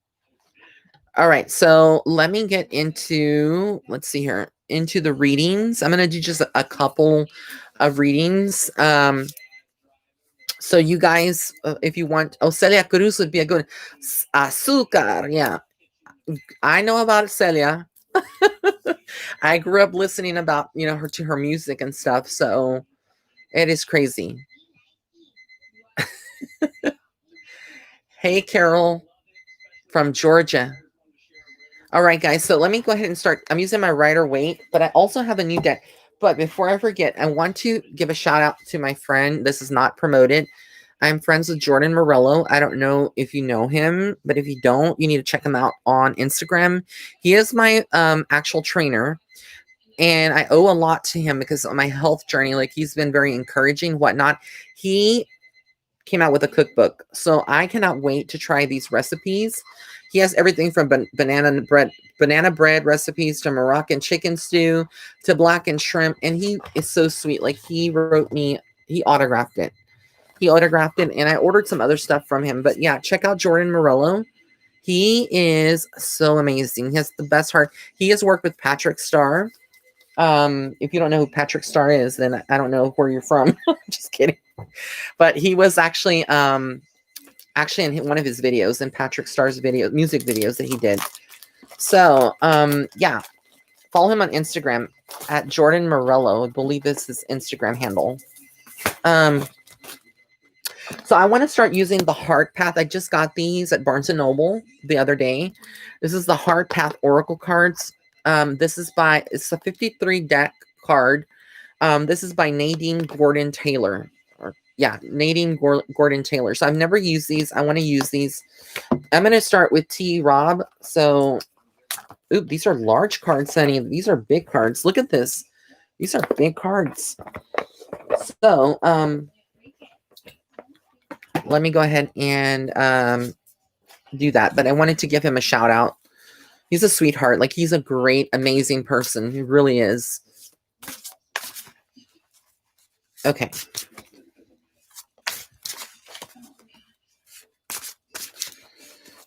A: All right, so let me get into, let's see here, into the readings. I'm going to do just a couple of readings. So you guys, if you want, Celia Cruz would be a good Azúcar. Yeah, I know about Celia. I grew up listening about her to her music and stuff. So it is crazy. Hey, Carol from Georgia. All right, guys. So let me go ahead and start. I'm using my Rider Waite, but I also have a new deck. But before I forget, I want to give a shout out to my friend. This is not promoted. I'm friends with Jordan Morello. I don't know if you know him, but if you don't, you need to check him out on Instagram. He is my actual trainer, and I owe a lot to him because on my health journey, like he's been very encouraging, whatnot. He came out with a cookbook, so I cannot wait to try these recipes. He has everything from banana bread recipes to Moroccan chicken stew to blackened shrimp, and he is so sweet. Like he autographed it. He autographed it, and I ordered some other stuff from him. But yeah, check out Jordan Morello. He is so amazing. He has the best heart. He has worked with Patrick Starr. If you don't know who Patrick Starr is, then I don't know where you're from. Just kidding. But he was actually actually in one of his videos, in Patrick Starr's music videos that he did. So yeah, follow him on Instagram at Jordan Morello. I believe is his Instagram handle. So I want to start using the Heart Path. I just got these at Barnes & Noble the other day. This is the Heart Path Oracle cards. This is it's a 53 deck card. This is by Nadine Gordon Taylor. Nadine Gordon Taylor. So I've never used these. I want to use these. I'm going to start with T. Rob. So, these are large cards, Sunny. These are big cards. Look at this. These are big cards. So, let me go ahead and do that. But I wanted to give him a shout out. He's a sweetheart. Like, he's a great, amazing person. He really is. Okay.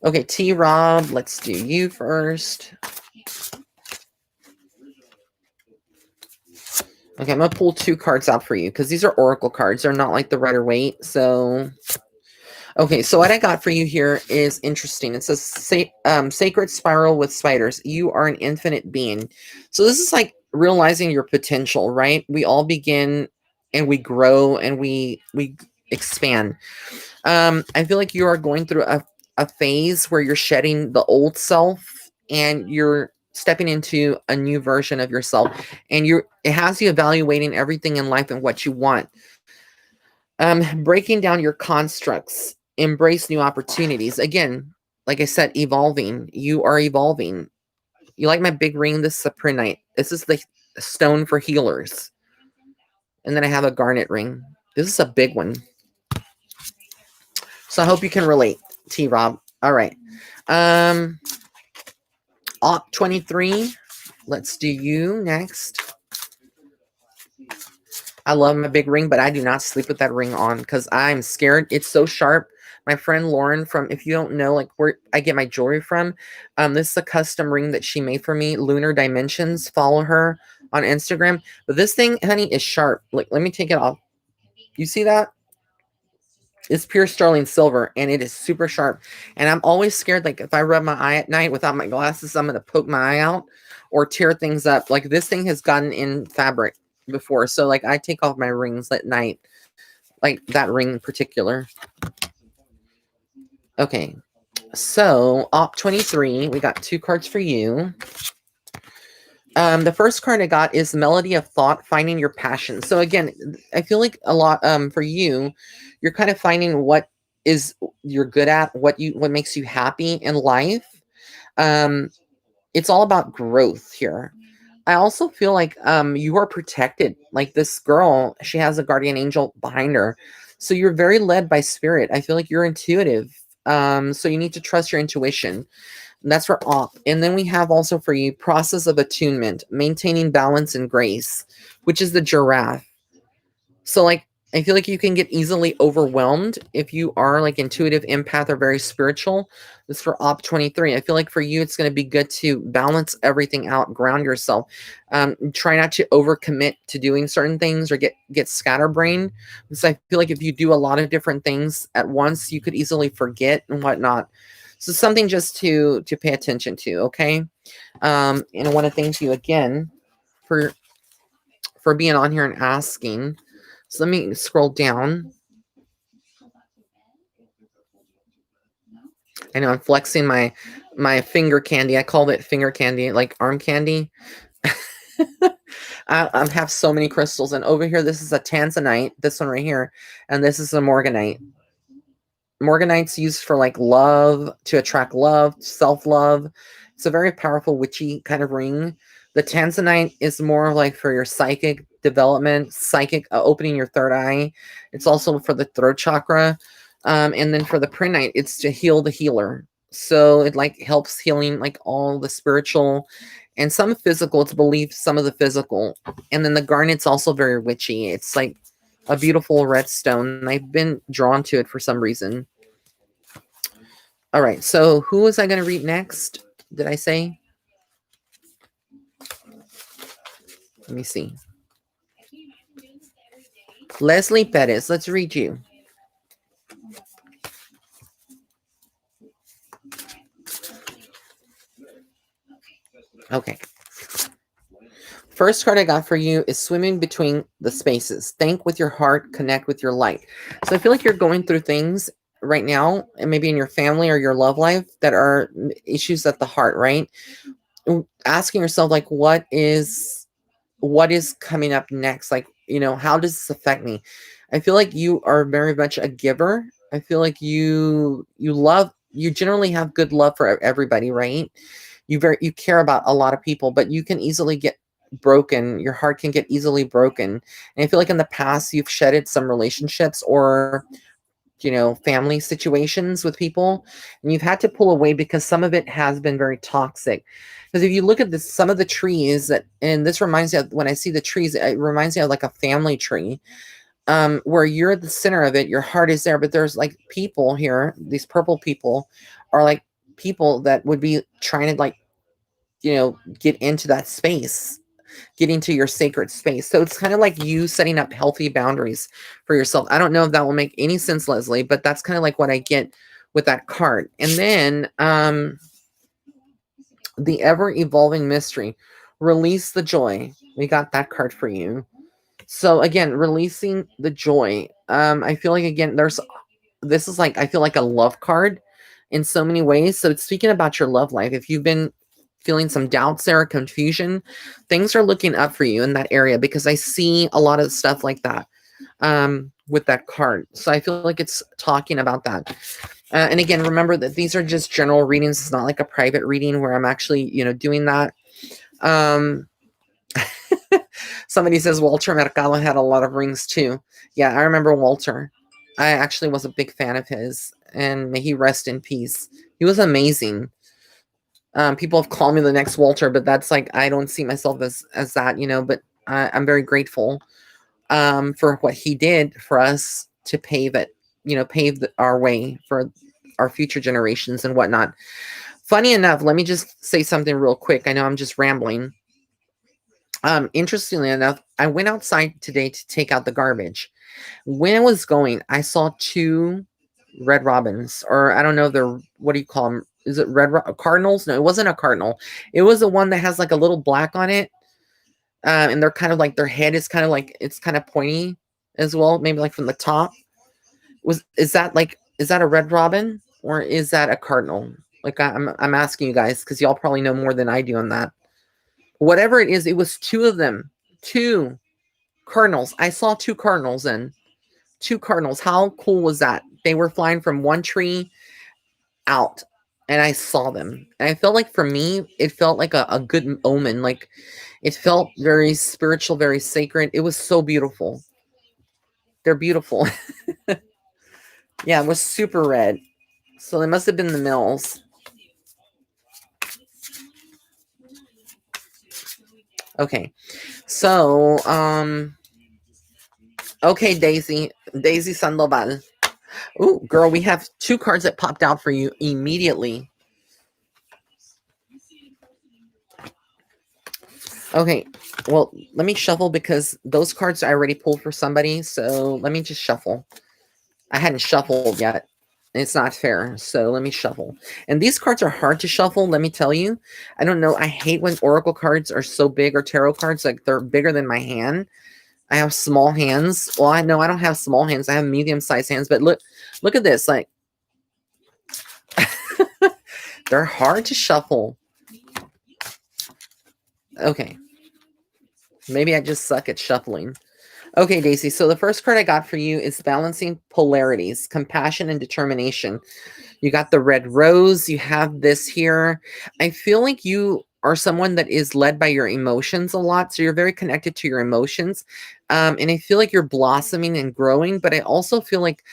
A: Okay, T. Rob, let's do you first. Okay, I'm going to pull 2 cards out for you because these are oracle cards. They're not like the Rider-Waite. So, okay, so what I got for you here is interesting. It says, Sacred Spiral with Spiders. You are an infinite being. So this is like realizing your potential, right? We all begin and we grow and we expand. I feel like you are going through a phase where you're shedding the old self and you're stepping into a new version of yourself, and it has you evaluating everything in life and what you want. Breaking down your constructs, embrace new opportunities. Again, like I said, evolving. You are evolving. You like my big ring? This is a Prenite. This is the stone for healers. And then I have a garnet ring. This is a big one. So I hope you can relate, T. Rob. All right. Op 23. Let's do you next. I love my big ring, but I do not sleep with that ring on because I'm scared. It's so sharp. My friend Lauren if you don't know, like where I get my jewelry from, this is a custom ring that she made for me, Lunar Dimensions. Follow her on Instagram. But this thing, honey, is sharp. Like, let me take it off. You see that? It's pure sterling silver, and it is super sharp. And I'm always scared, like, if I rub my eye at night without my glasses, I'm going to poke my eye out or tear things up. Like, this thing has gotten in fabric before. So, like, I take off my rings at night. Like, that ring in particular. Okay. So, Op 23, we got 2 cards for you. The first card I got is Melody of Thought, Finding Your Passion. So again, I feel like a lot for you, you're kind of finding what you're good at, what makes you happy in life. It's all about growth here. I also feel like you are protected. Like this girl, she has a guardian angel behind her. So you're very led by spirit. I feel like you're intuitive. So you need to trust your intuition. And that's for Op. And then we have also for you Process of Attunement, Maintaining Balance and Grace, which is the giraffe. So like, I feel like you can get easily overwhelmed if you are like intuitive, empath, or very spiritual. This is for Op 23. I feel like for you, it's going to be good to balance everything out, ground yourself. Try not to overcommit to doing certain things or get scatterbrained. Because I feel like if you do a lot of different things at once, you could easily forget and whatnot. So something just to pay attention to, okay? And I want to thank you again for being on here and asking. So let me scroll down. I know I'm flexing my finger candy. I call it finger candy, like arm candy. I have so many crystals. And over here, this is a tanzanite, this one right here. And this is a morganite. Morganite's used for like love, to attract love, self-love. It's a very powerful witchy kind of ring. The tanzanite is more like for your psychic development, opening your third eye. It's also for the throat chakra. And then for the prenite, it's to heal the healer. So it like helps healing like all the spiritual and some physical. It's believed some of the physical. And then the garnet's also very witchy. It's like a beautiful red stone. I've been drawn to it for some reason. All right. So who was I going to read next? Did I say? Let me see. Leslie Perez, let's read you. Okay. First card I got for you is swimming between the spaces. Think with your heart, connect with your light. So I feel like you're going through things right now, and maybe in your family or your love life, that are issues at the heart, right? Asking yourself, like, what is coming up next? Like, how does this affect me? I feel like you are very much a giver. I feel like you generally have good love for everybody, right? You care about a lot of people, but you can easily get broken. Your heart can get easily broken. And I feel like in the past you've shedded some relationships, or family situations with people, and you've had to pull away because some of it has been very toxic. Because if you look at some of the trees and this reminds me of, when I see the trees, it reminds me of like a family tree, where you're at the center of it, your heart is there, but there's like people here, these purple people are like people that would be trying to, like, get into that space, get into your sacred space. So it's kind of like you setting up healthy boundaries for yourself. I don't know if that will make any sense, Leslie, but that's kind of like what I get with that card. And then the ever evolving mystery, release the joy. We got that card for you. So again, releasing the joy. I feel like, again, this is like, I feel like a love card in so many ways. So it's speaking about your love life. If you've been feeling some doubts there, confusion, things are looking up for you in that area, because I see a lot of stuff like that with that card. So I feel like it's talking about that. And again, remember that these are just general readings. It's not like a private reading where I'm actually, doing that. Somebody says Walter Mercado had a lot of rings too. Yeah, I remember Walter. I actually was a big fan of his, and may he rest in peace. He was amazing. People have called me the next Walter, but that's like, I don't see myself as that, but I'm very grateful for what he did for us to pave our way for our future generations and whatnot. Funny enough, let me just say something real quick. I know I'm just rambling. Interestingly enough, I went outside today to take out the garbage. When I was going, I saw 2 red robins, or I don't know, they're, what do you call them? Is it cardinals? No, it wasn't a cardinal. It was the one that has like a little black on it. And they're kind of like, their head is kind of like, it's kind of pointy as well, maybe like from the top. Is that a red robin, or is that a cardinal? Like, I'm asking you guys, because y'all probably know more than I do on that. Whatever it is, it was 2 of them. 2 cardinals. I saw 2 cardinals in. 2 cardinals. How cool was that? They were flying from one tree out, and I saw them. And I felt like, for me, it felt like a good omen. Like, it felt very spiritual, very sacred. It was so beautiful. They're beautiful. Yeah, it was super red. So they must have been the males. Okay. So, okay, Daisy Sandoval. Ooh, girl, we have 2 cards that popped out for you immediately. Okay, well, let me shuffle, because those cards I already pulled for somebody. So let me just shuffle. I hadn't shuffled yet. It's not fair. So let me shuffle. And these cards are hard to shuffle, let me tell you. I don't know. I hate when oracle cards are so big, or tarot cards, like they're bigger than my hand. I have small hands. Well, I know I don't have small hands. I have medium-sized hands. But look at this. Like, they're hard to shuffle. Okay. Maybe I just suck at shuffling. Okay, Daisy. So the first card I got for you is balancing polarities, compassion and determination. You got the red rose. You have this here. I feel like you are someone that is led by your emotions a lot. So you're very connected to your emotions. And I feel like you're blossoming and growing, but I also feel like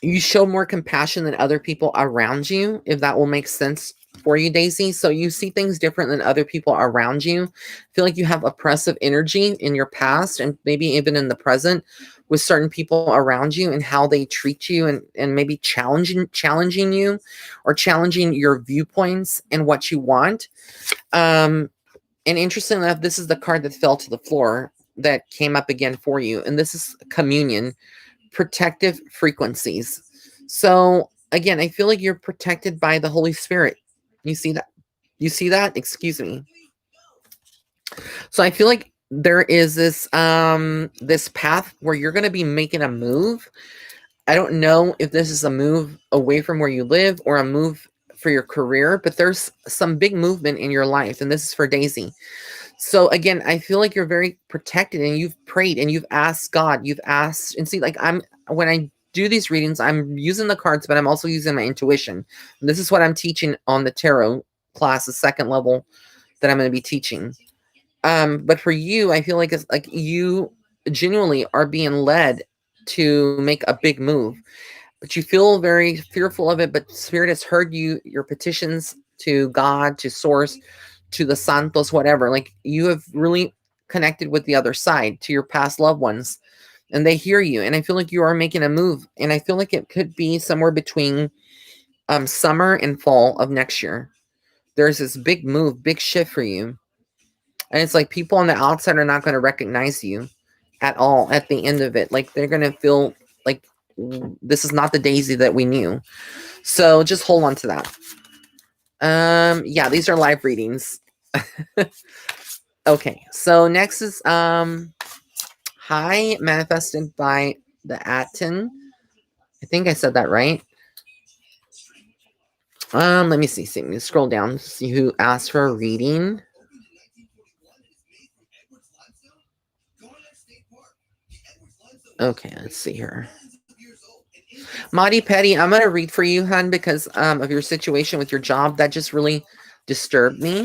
A: you show more compassion than other people around you, if that will make sense for you, Daisy. So you see things different than other people around you. I feel like you have oppressive energy in your past, and maybe even in the present, with certain people around you and how they treat you, and maybe challenging you, or challenging your viewpoints and what you want. And interestingly enough, this is the card that fell to the floor. that came up again for you, and this is communion, protective frequencies. So again, I feel like you're protected by the Holy Spirit. You see that? You see that? Excuse me. So I feel like there is this path where you're going to be making a move. I don't know if this is a move away from where you live or a move for your career, but there's some big movement in your life, and this is for Daisy. So again, I feel like you're very protected, and you've prayed and you've asked God, you've asked, and see, like when I do these readings, I'm using the cards, but I'm also using my intuition. And this is what I'm teaching on the tarot class, the second level that I'm going to be teaching. But for you, I feel like it's like you genuinely are being led to make a big move, but you feel very fearful of it. But Spirit has heard you, your petitions to God, to Source, to the Santos, whatever. Like you have really connected with the other side, to your past loved ones, and they hear you. And I feel like you are making a move, and I feel like it could be somewhere between summer and fall of next year. There's this big move, big shift for you. And it's like people on the outside are not going to recognize you at all at the end of it. Like they're going to feel like this is not the Daisy that we knew. So just hold on to that. Yeah, these are live readings. Okay, so next is Hi, manifested by the Aten. I think I said that right. Let me see. Let me scroll down, see who asked for a reading. Okay, let's see here. Madi Petty, I'm gonna read for you, hun, because of your situation with your job. That just really disturbed me.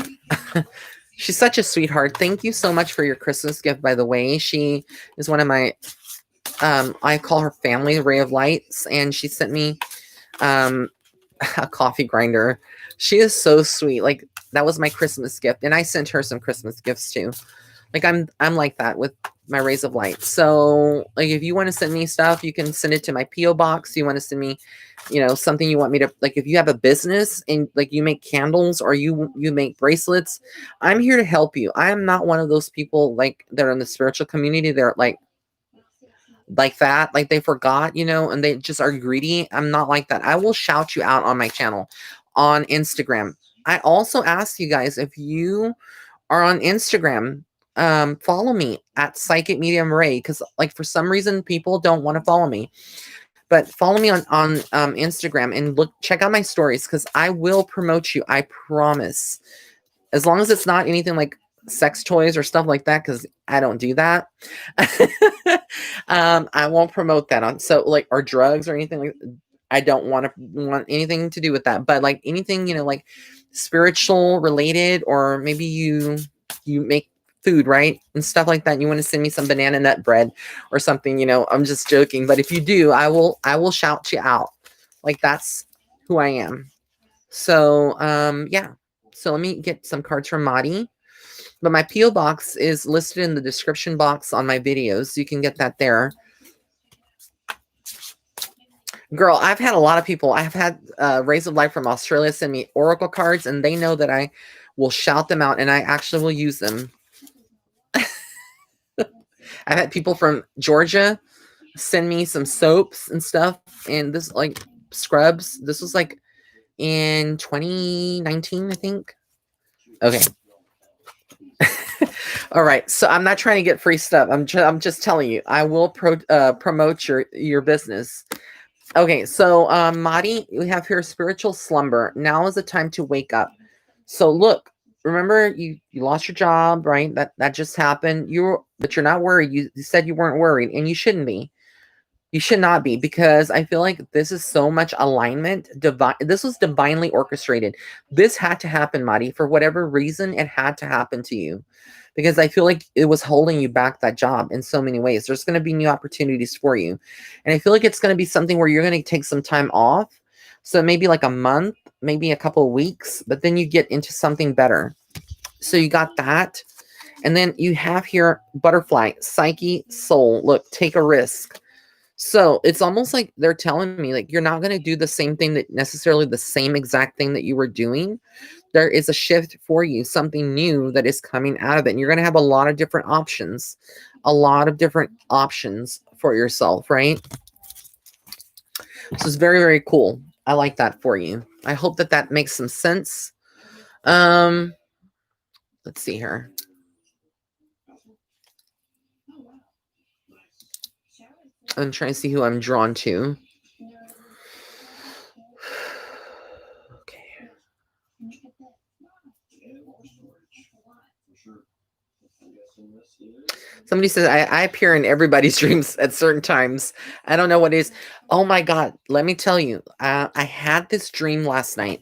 A: She's such a sweetheart. Thank you so much for your Christmas gift, by the way. She is one of my I call her family, Ray of Lights, and she sent me a coffee grinder. She is so sweet. Like that was my Christmas gift, and I sent her some Christmas gifts too. Like I'm like that with my Rays of Light. So like if you want to send me stuff, you can send it to my P.O. box. You want to send me, something you want me to, like if you have a business and like you make candles or you make bracelets, I'm here to help you. I am not one of those people like that are in the spiritual community. They're like that, like they forgot, and they just are greedy. I'm not like that. I will shout you out on my channel on Instagram. I also ask you guys, if you are on Instagram, follow me at Psychic Medium Ray, because like for some reason people don't want to follow me, but follow me on Instagram and check out my stories, because I will promote you. I promise, as long as it's not anything like sex toys or stuff like that, because I don't do that. I won't promote that on, so like, or drugs or anything like. I don't want anything to do with that, but like anything, like spiritual related, or maybe you make food, right, and stuff like that, and you want to send me some banana nut bread or something, I'm just joking, but if you do, I will shout you out. Like that's who I am. So yeah, so let me get some cards from Madi. But my P.O. box is listed in the description box on my videos, so you can get that there. Girl, I've had a lot of people. I've had Rays of Light from Australia send me oracle cards, and they know that I will shout them out, and I actually will use them. I've had people from Georgia send me some soaps and stuff, and this like scrubs. This was like in 2019, I think. Okay. All right. So I'm not trying to get free stuff. I'm just telling you, I will promote your business. Okay, so Madi, we have here spiritual slumber. Now is the time to wake up. So look, remember you lost your job, right? That just happened. But you're not worried. You said you weren't worried, and you shouldn't be. You should not be, because I feel like this is so much alignment. This was divinely orchestrated. This had to happen, Madi. For whatever reason, it had to happen to you. Because I feel like it was holding you back, that job, in so many ways. There's going to be new opportunities for you. And I feel like it's going to be something where you're going to take some time off. So maybe like a month, maybe a couple of weeks, but then you get into something better. So you got that. And then you have here butterfly, psyche, soul. Look, take a risk. So it's almost like they're telling me, like, you're not going to do the same thing, that necessarily the same exact thing that you were doing. There is a shift for you, something new that is coming out of it. And you're going to have a lot of different options, for yourself, right? This is very, very cool. I like that for you. I hope that that makes some sense. Let's see here. I'm trying to see who I'm drawn to. Okay. Somebody says I appear in everybody's dreams at certain times. I don't know what it is. Oh my God. Let me tell you. I had this dream last night.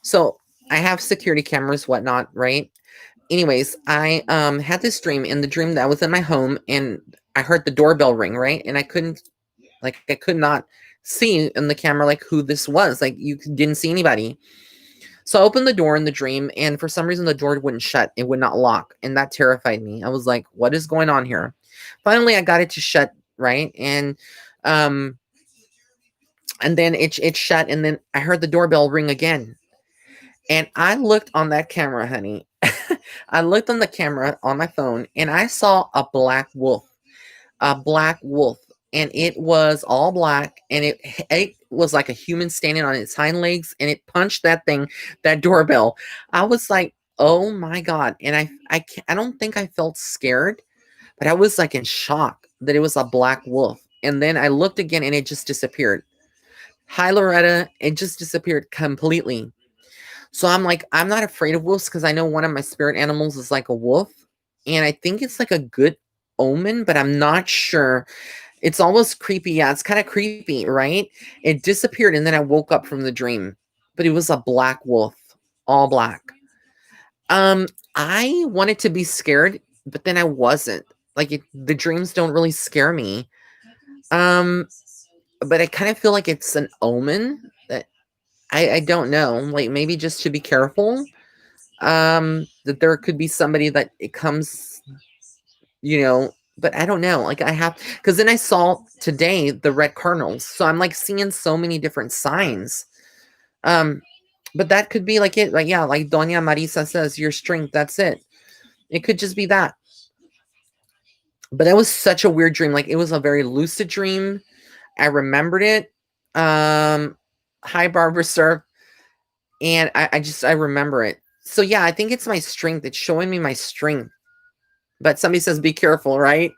A: So I have security cameras, whatnot, right? Anyways, I had this dream. In the dream, that I was in my home, and I heard the doorbell ring, right? And I could not see in the camera like who this was. Like, you didn't see anybody. So I opened the door in the dream, and for some reason the door wouldn't shut. It would not lock, and that terrified me. I was like, what is going on here? Finally, I got it to shut, right? And then it shut, and then I heard the doorbell ring again. And I looked on that camera, honey. I looked on the camera on my phone, and I saw a black wolf. A black wolf. And it was all black, and it was like a human standing on its hind legs, and it punched that doorbell. I was like, oh my God. And I don't think I felt scared, but I was like in shock that it was a black wolf. And then I looked again, and it just disappeared. Hi, Loretta. It just disappeared completely. So I'm like, I'm not afraid of wolves, because I know one of my spirit animals is like a wolf. And I think it's like a good omen, but I'm not sure. It's almost creepy. Yeah, it's kind of creepy, right? It disappeared, and then I woke up from the dream. But it was a black wolf, all black. I wanted to be scared, but then I wasn't. Like, the dreams don't really scare me. Um, but I kind of feel like it's an omen that I don't know. Like, maybe just to be careful. That there could be somebody that it comes, but I don't know. Like, because then I saw today the red cardinals. So I'm like seeing so many different signs. Um, but that could be like it. Like, yeah, like Doña Marisa says, your strength, that's it. It could just be that. But that was such a weird dream. Like, it was a very lucid dream. I remembered it. Hi, Barbara Sir. And I remember it. So yeah, I think it's my strength. It's showing me my strength. But somebody says, be careful, right?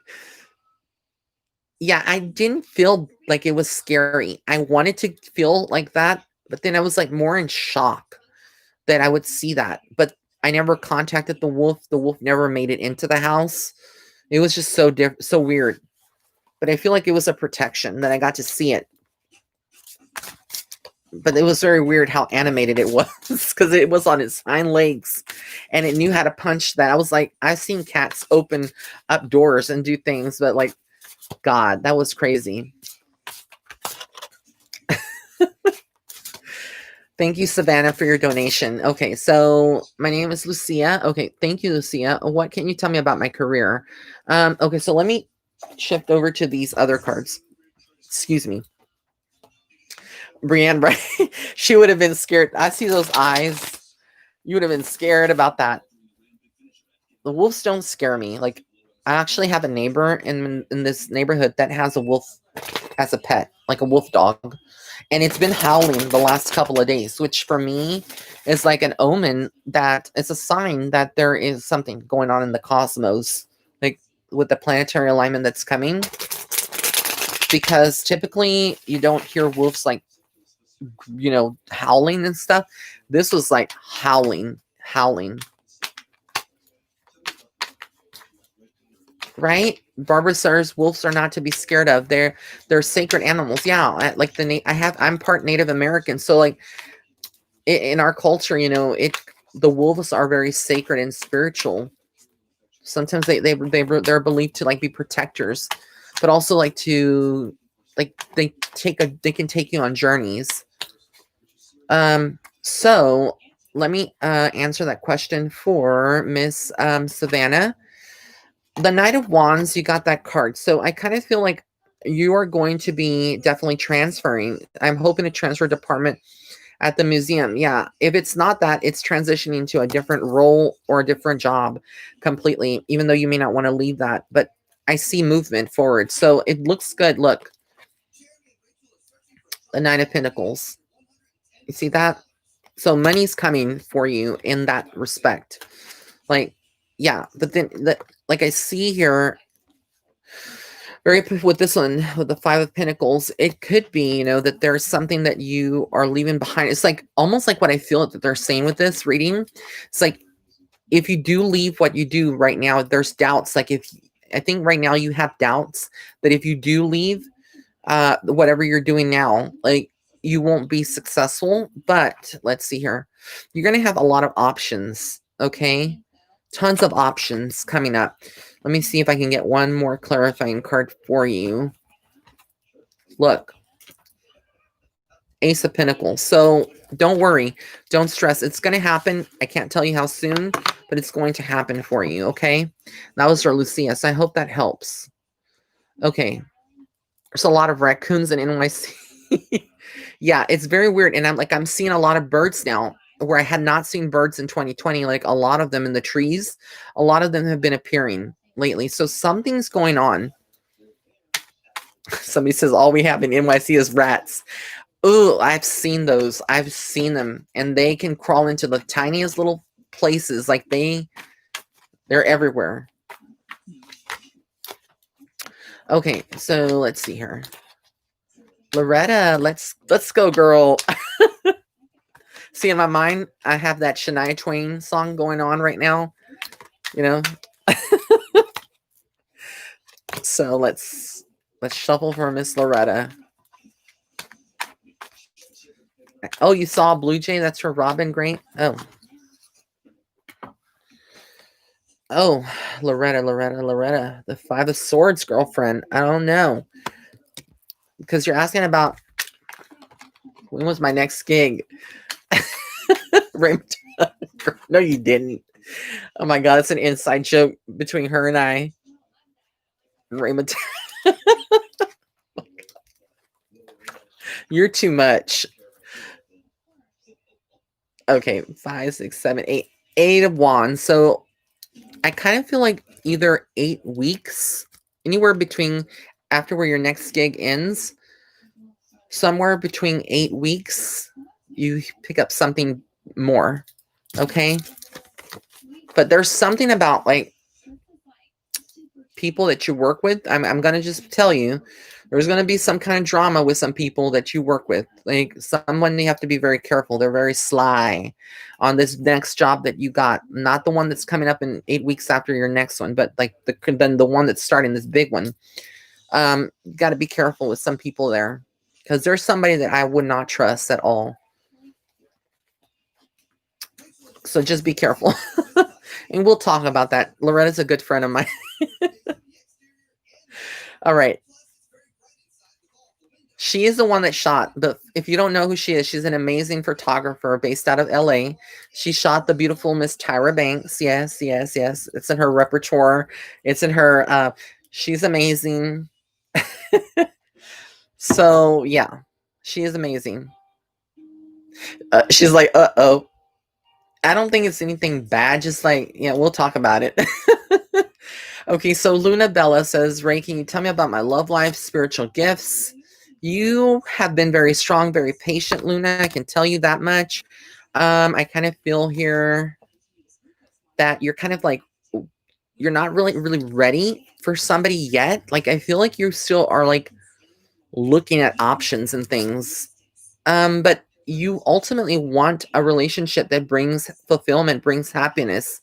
A: Yeah, I didn't feel like it was scary. I wanted to feel like that, but then I was like more in shock that I would see that. But I never contacted the wolf. The wolf never made it into the house. It was just so weird. But I feel like it was a protection that I got to see it. But it was very weird how animated it was, because it was on its hind legs and it knew how to punch that. I was like, I've seen cats open up doors and do things, but like, God, that was crazy. Thank you, Savannah, for your donation. Okay, so my name is Lucia. Okay, thank you, Lucia. What can you tell me about my career? Okay, so let me shift over to these other cards. Excuse me. Brienne, right? She would have been scared. I see those eyes. You would have been scared about that. The wolves don't scare me. Like, I actually have a neighbor in this neighborhood that has a wolf as a pet, like a wolf dog. And it's been howling the last couple of days, which for me is like an omen, that it's a sign that there is something going on in the cosmos, like with the planetary alignment that's coming. Because typically you don't hear wolves like, howling and stuff. This was like howling. Right? Barbara says wolves are not to be scared of. They're sacred animals. Yeah, like I'm part Native American, so like in our culture, the wolves are very sacred and spiritual. Sometimes they're believed to like be protectors, but also like to they can take you on journeys. So let me answer that question for Miss Savannah. The Knight of Wands, you got that card. So I kind of feel like you are going to be definitely transferring. I'm hoping to transfer department at the museum. Yeah. If it's not that, it's transitioning to a different role or a different job completely, even though you may not want to leave that. But I see movement forward. So it looks good. Look, the Nine of Pentacles. You see that? So money's coming for you in that respect. Like, yeah, but then like I see here, very with this one, with the Five of Pentacles, it could be, you know, that there's something that you are leaving behind. It's like almost like what I feel that they're saying with this reading. It's like if you do leave what you do right now, there's doubts. Like if I think right now you have doubts that if you do leave whatever you're doing now, like you won't be successful. But let's see here. You're going to have a lot of options. Okay. Tons of options coming up. Let me see if I can get one more clarifying card for you. Look. Ace of Pentacles. So don't worry. Don't stress. It's going to happen. I can't tell you how soon, but it's going to happen for you. Okay. That was our Lucia. So I hope that helps. Okay. There's a lot of raccoons in NYC. Yeah, it's very weird. And I'm seeing a lot of birds now where I had not seen birds in 2020. Like a lot of them in the trees, a lot of them have been appearing lately. So something's going on. Somebody says all we have in NYC is rats. Oh, I've seen those. I've seen them. And they can crawl into the tiniest little places. Like they're everywhere. Okay, so let's see here. Loretta, let's go, girl. See, in my mind, I have that Shania Twain song going on right now. You know? So let's shuffle for Miss Loretta. Oh, you saw Blue Jay? That's for Robin Grant? Oh, Loretta. The Five of Swords, girlfriend. I don't know. Because you're asking about when was my next gig? Raymond. No, you didn't. Oh my God, it's an inside joke between her and I. Raymond. You're too much. Okay, 5, 6, 7, 8. 8 of Wands. So I kind of feel like either 8 weeks, anywhere between after where your next gig ends, somewhere between 8 weeks, you pick up something more. Okay. But there's something about like people that you work with. I'm going to just tell you, there's going to be some kind of drama with some people that you work with. Like someone, you have to be very careful. They're very sly on this next job that you got. Not the one that's coming up in 8 weeks after your next one, but like then the one that's starting this big one. You got to be careful with some people there because there's somebody that I would not trust at all. So just be careful. And we'll talk about that. Loretta's a good friend of mine. All right. She is the one that shot. But if you don't know who she is, she's an amazing photographer based out of LA. She shot the beautiful Miss Tyra Banks. Yes. It's in her repertoire. It's in her, she's amazing. So yeah, she is amazing. She's like, uh-oh. I don't think it's anything bad. Just like, yeah, we'll talk about it. Okay, so Luna Bella says, Ray, can you tell me about my love life, spiritual gifts? You have been very strong, very patient, Luna. I can tell you that much. I kind of feel here that you're kind of like, you're not really ready for somebody yet. Like, I feel like you still are like looking at options and things. But you ultimately want a relationship that brings fulfillment, brings happiness,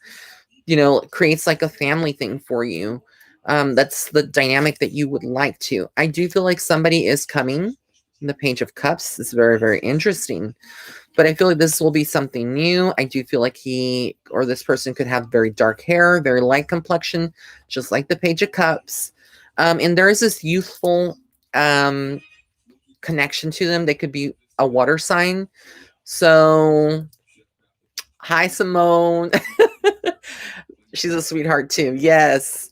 A: you know, creates like a family thing for you. That's the dynamic that you would like to. I do feel like somebody is coming. The Page of Cups is very, very interesting. But I feel like this will be something new. I do feel like he or this person could have very dark hair, very light complexion, just like the Page of Cups. And there is this youthful connection to them. They could be a water sign. So, hi, Simone. She's a sweetheart too. Yes.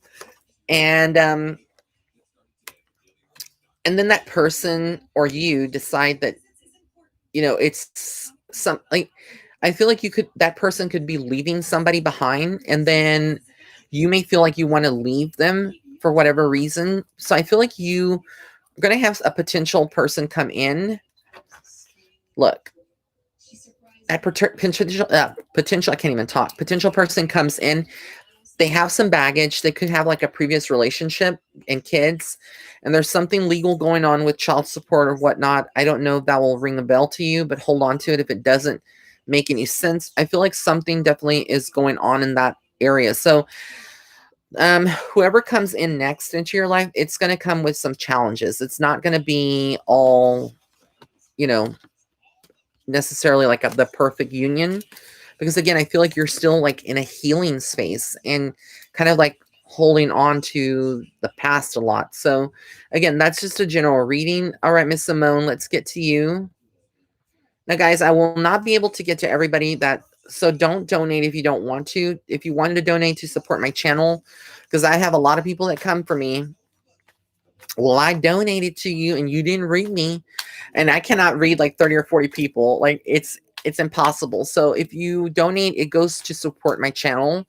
A: And then that person or you decide that, it's some like, I feel like that person could be leaving somebody behind, and then you may feel like you want to leave them for whatever reason. So I feel like you're going to have a potential person come in. Look, that potential, I can't even talk. Potential person comes in. They have some baggage. They could have like a previous relationship and kids, and there's something legal going on with child support or whatnot. I don't know if that will ring a bell to you, but hold on to it if it doesn't make any sense. I feel like something definitely is going on in that area. So whoever comes in next into your life, it's going to come with some challenges. It's not going to be all, necessarily like the perfect union, because again, I feel like you're still like in a healing space and kind of like holding on to the past a lot. So again, that's just a general reading. All right, Miss Simone, let's get to you. Now, guys, I will not be able to get to everybody so don't donate if you don't want to. If you wanted to donate to support my channel, because I have a lot of people that come for me. Well, I donated to you and you didn't read me, and I cannot read like 30 or 40 people. Like it's impossible. So if you donate, it goes to support my channel,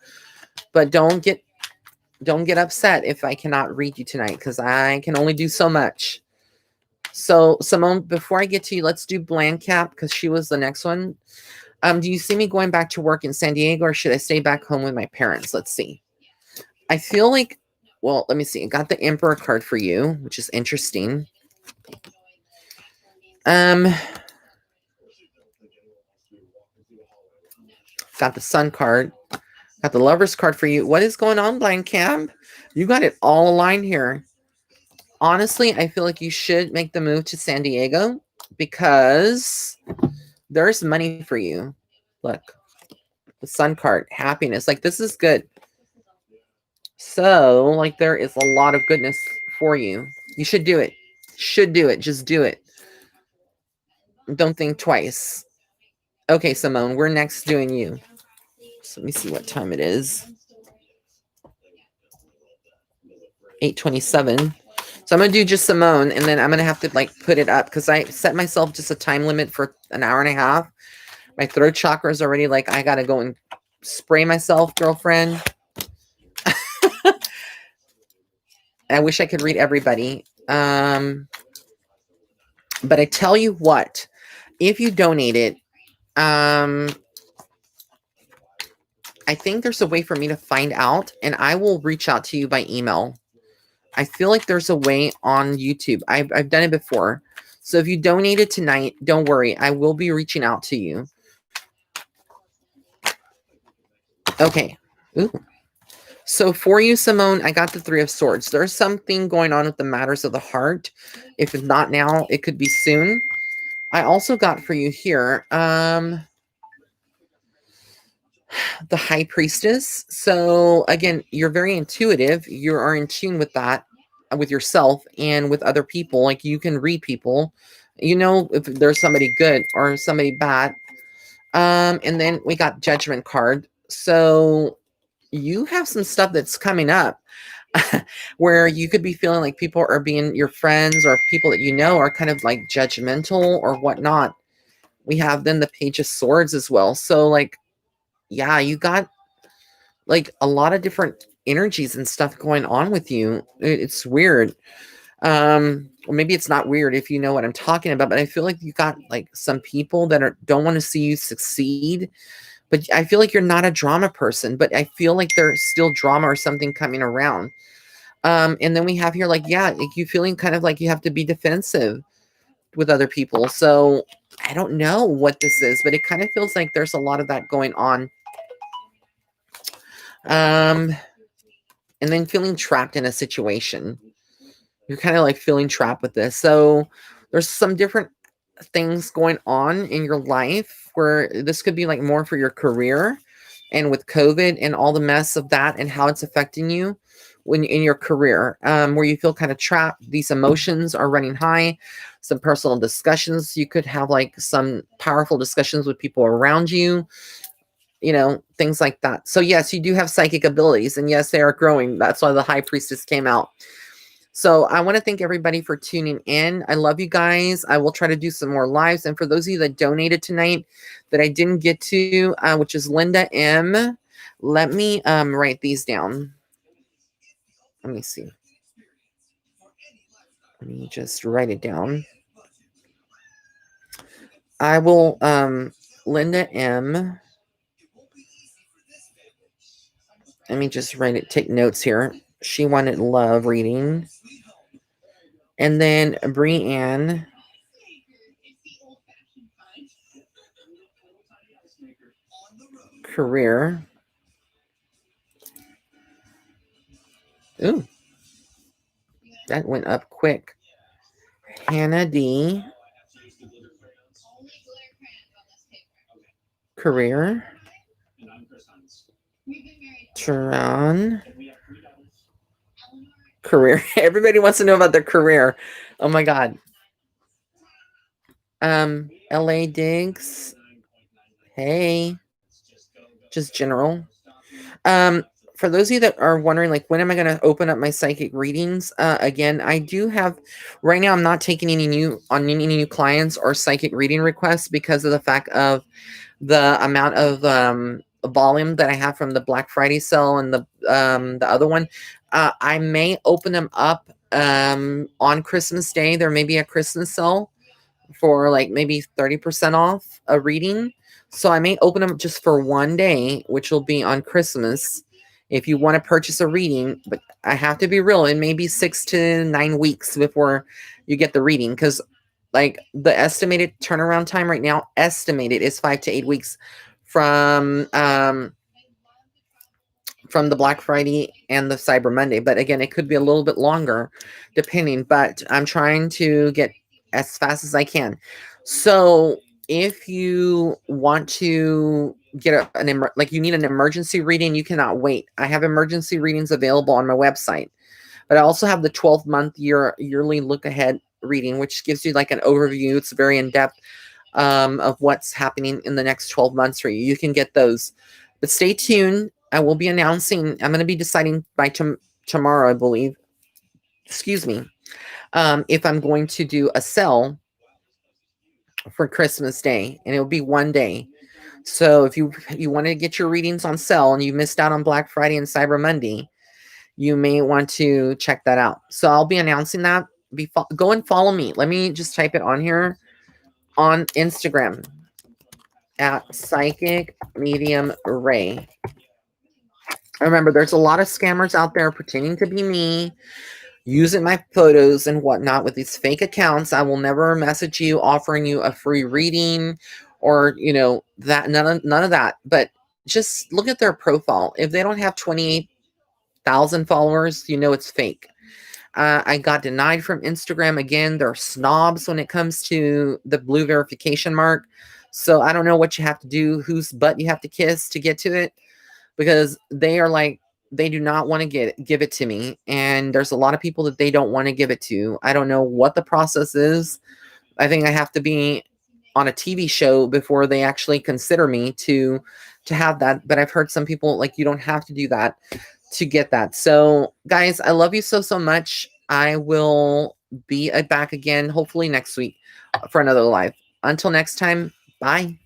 A: but don't get upset if I cannot read you tonight, because I can only do so much. So Simone, before I get to you, let's do Blandcap, because she was the next one. Do you see me going back to work in San Diego, or should I stay back home with my parents? Let's see. I feel like, well, let me see. I got the Emperor card for you, which is interesting. Got the Sun card. Got the Lover's card for you. What is going on, Blandcap? You got it all aligned here. Honestly, I feel like you should make the move to San Diego, because there's money for you. Look, the Sun card, happiness. Like, this is good. So, like, there is a lot of goodness for you. You should do it. Should do it. Just do it. Don't think twice. Okay, Simone, we're next doing you. So let me see what time it is. 8:27. So I'm going to do just Simone, and then I'm going to have to like put it up, because I set myself just a time limit for an hour and a half. My throat chakra is already like, I got to go and spray myself, girlfriend. I wish I could read everybody. But I tell you what, if you donate it, I think there's a way for me to find out, and I will reach out to you by email. I feel like there's a way on YouTube. I've done it before. So if you donated tonight, don't worry. I will be reaching out to you. Okay. Ooh. So for you, Simone, I got the Three of Swords. There's something going on with the matters of the heart. If it's not now, it could be soon. I also got for you here, the High Priestess. So again, you're very intuitive. You are in tune with that, with yourself and with other people. Like, you can read people. You know if there's somebody good or somebody bad. And then we got Judgment card. So you have some stuff that's coming up where you could be feeling like people are being your friends, or people that you know are kind of like judgmental or whatnot. We have then the Page of Swords as well. So like, yeah, you got like a lot of different energies and stuff going on with you. It's weird. Or maybe it's not weird if you know what I'm talking about, but I feel like you got like some people that don't want to see you succeed. But I feel like you're not a drama person, but I feel like there's still drama or something coming around. And then we have here, like, yeah, like you feeling kind of like you have to be defensive with other people. So I don't know what this is, but it kind of feels like there's a lot of that going on. And then feeling trapped in a situation. You're kind of like feeling trapped with this. So there's some different things going on in your life where this could be like more for your career, and with COVID and all the mess of that and how it's affecting you when in your career, where you feel kind of trapped. These emotions are running high. Some personal discussions. You could have like some powerful discussions with people around you. you know, things like that. So yes, you do have psychic abilities, and yes, they are growing. That's why the High Priestess came out. So I want to thank everybody for tuning in. I love you guys. I will try to do some more lives. And for those of you that donated tonight that I didn't get to, which is Linda M, let me write these down. Let me see. Let me just write it down. I will, Linda M. Let me just write it, take notes here. She wanted love reading. And then Brianne. Career. Ooh. That went up quick. Hannah D. Career. Turan. Career. Everybody wants to know about their career. Oh my God. LA Diggs. Hey. Just general. For those of you that are wondering, like, when am I going to open up my psychic readings? Again, I do have, right now I'm not taking any new clients or psychic reading requests because of the fact of the amount of volume that I have from the Black Friday sale and the other one. I may open them up on Christmas Day. There may be a Christmas sale for like maybe 30% off a reading. So I may open them just for one day, which will be on Christmas. If you want to purchase a reading, but I have to be real, it may be 6 to 9 weeks before you get the reading, because like the estimated turnaround time right now, estimated, is 5 to 8 weeks from the Black Friday and the Cyber Monday. But again, it could be a little bit longer depending, but I'm trying to get as fast as I can. So if you want to get like you need an emergency reading, you cannot wait. I have emergency readings available on my website, but I also have the 12-month yearly look ahead reading, which gives you like an overview. It's very in-depth of what's happening in the next 12 months for you. You can get those, but stay tuned. I will be announcing, I'm going to be deciding by tomorrow, I believe, excuse me, if I'm going to do a sale for Christmas Day, and it'll be one day. So if you want to get your readings on sale and you missed out on Black Friday and Cyber Monday, you may want to check that out. So I'll be announcing that. Go and follow me. Let me just type it on here on Instagram at Psychic Medium Ray. Remember, there's a lot of scammers out there pretending to be me, using my photos and whatnot with these fake accounts. I will never message you offering you a free reading or, you know, that none of that. But just look at their profile. If they don't have 28,000 followers, you know it's fake. I got denied from Instagram again. They're snobs when it comes to the blue verification mark. So I don't know what you have to do, whose butt you have to kiss to get to it, because they are like, they do not want to give it to me. And there's a lot of people that they don't want to give it to. I don't know what the process is. I think I have to be on a TV show before they actually consider me to have that. But I've heard some people like, you don't have to do that to get that. So guys, I love you so much. I will be back again, hopefully next week for another live. Until next time, bye.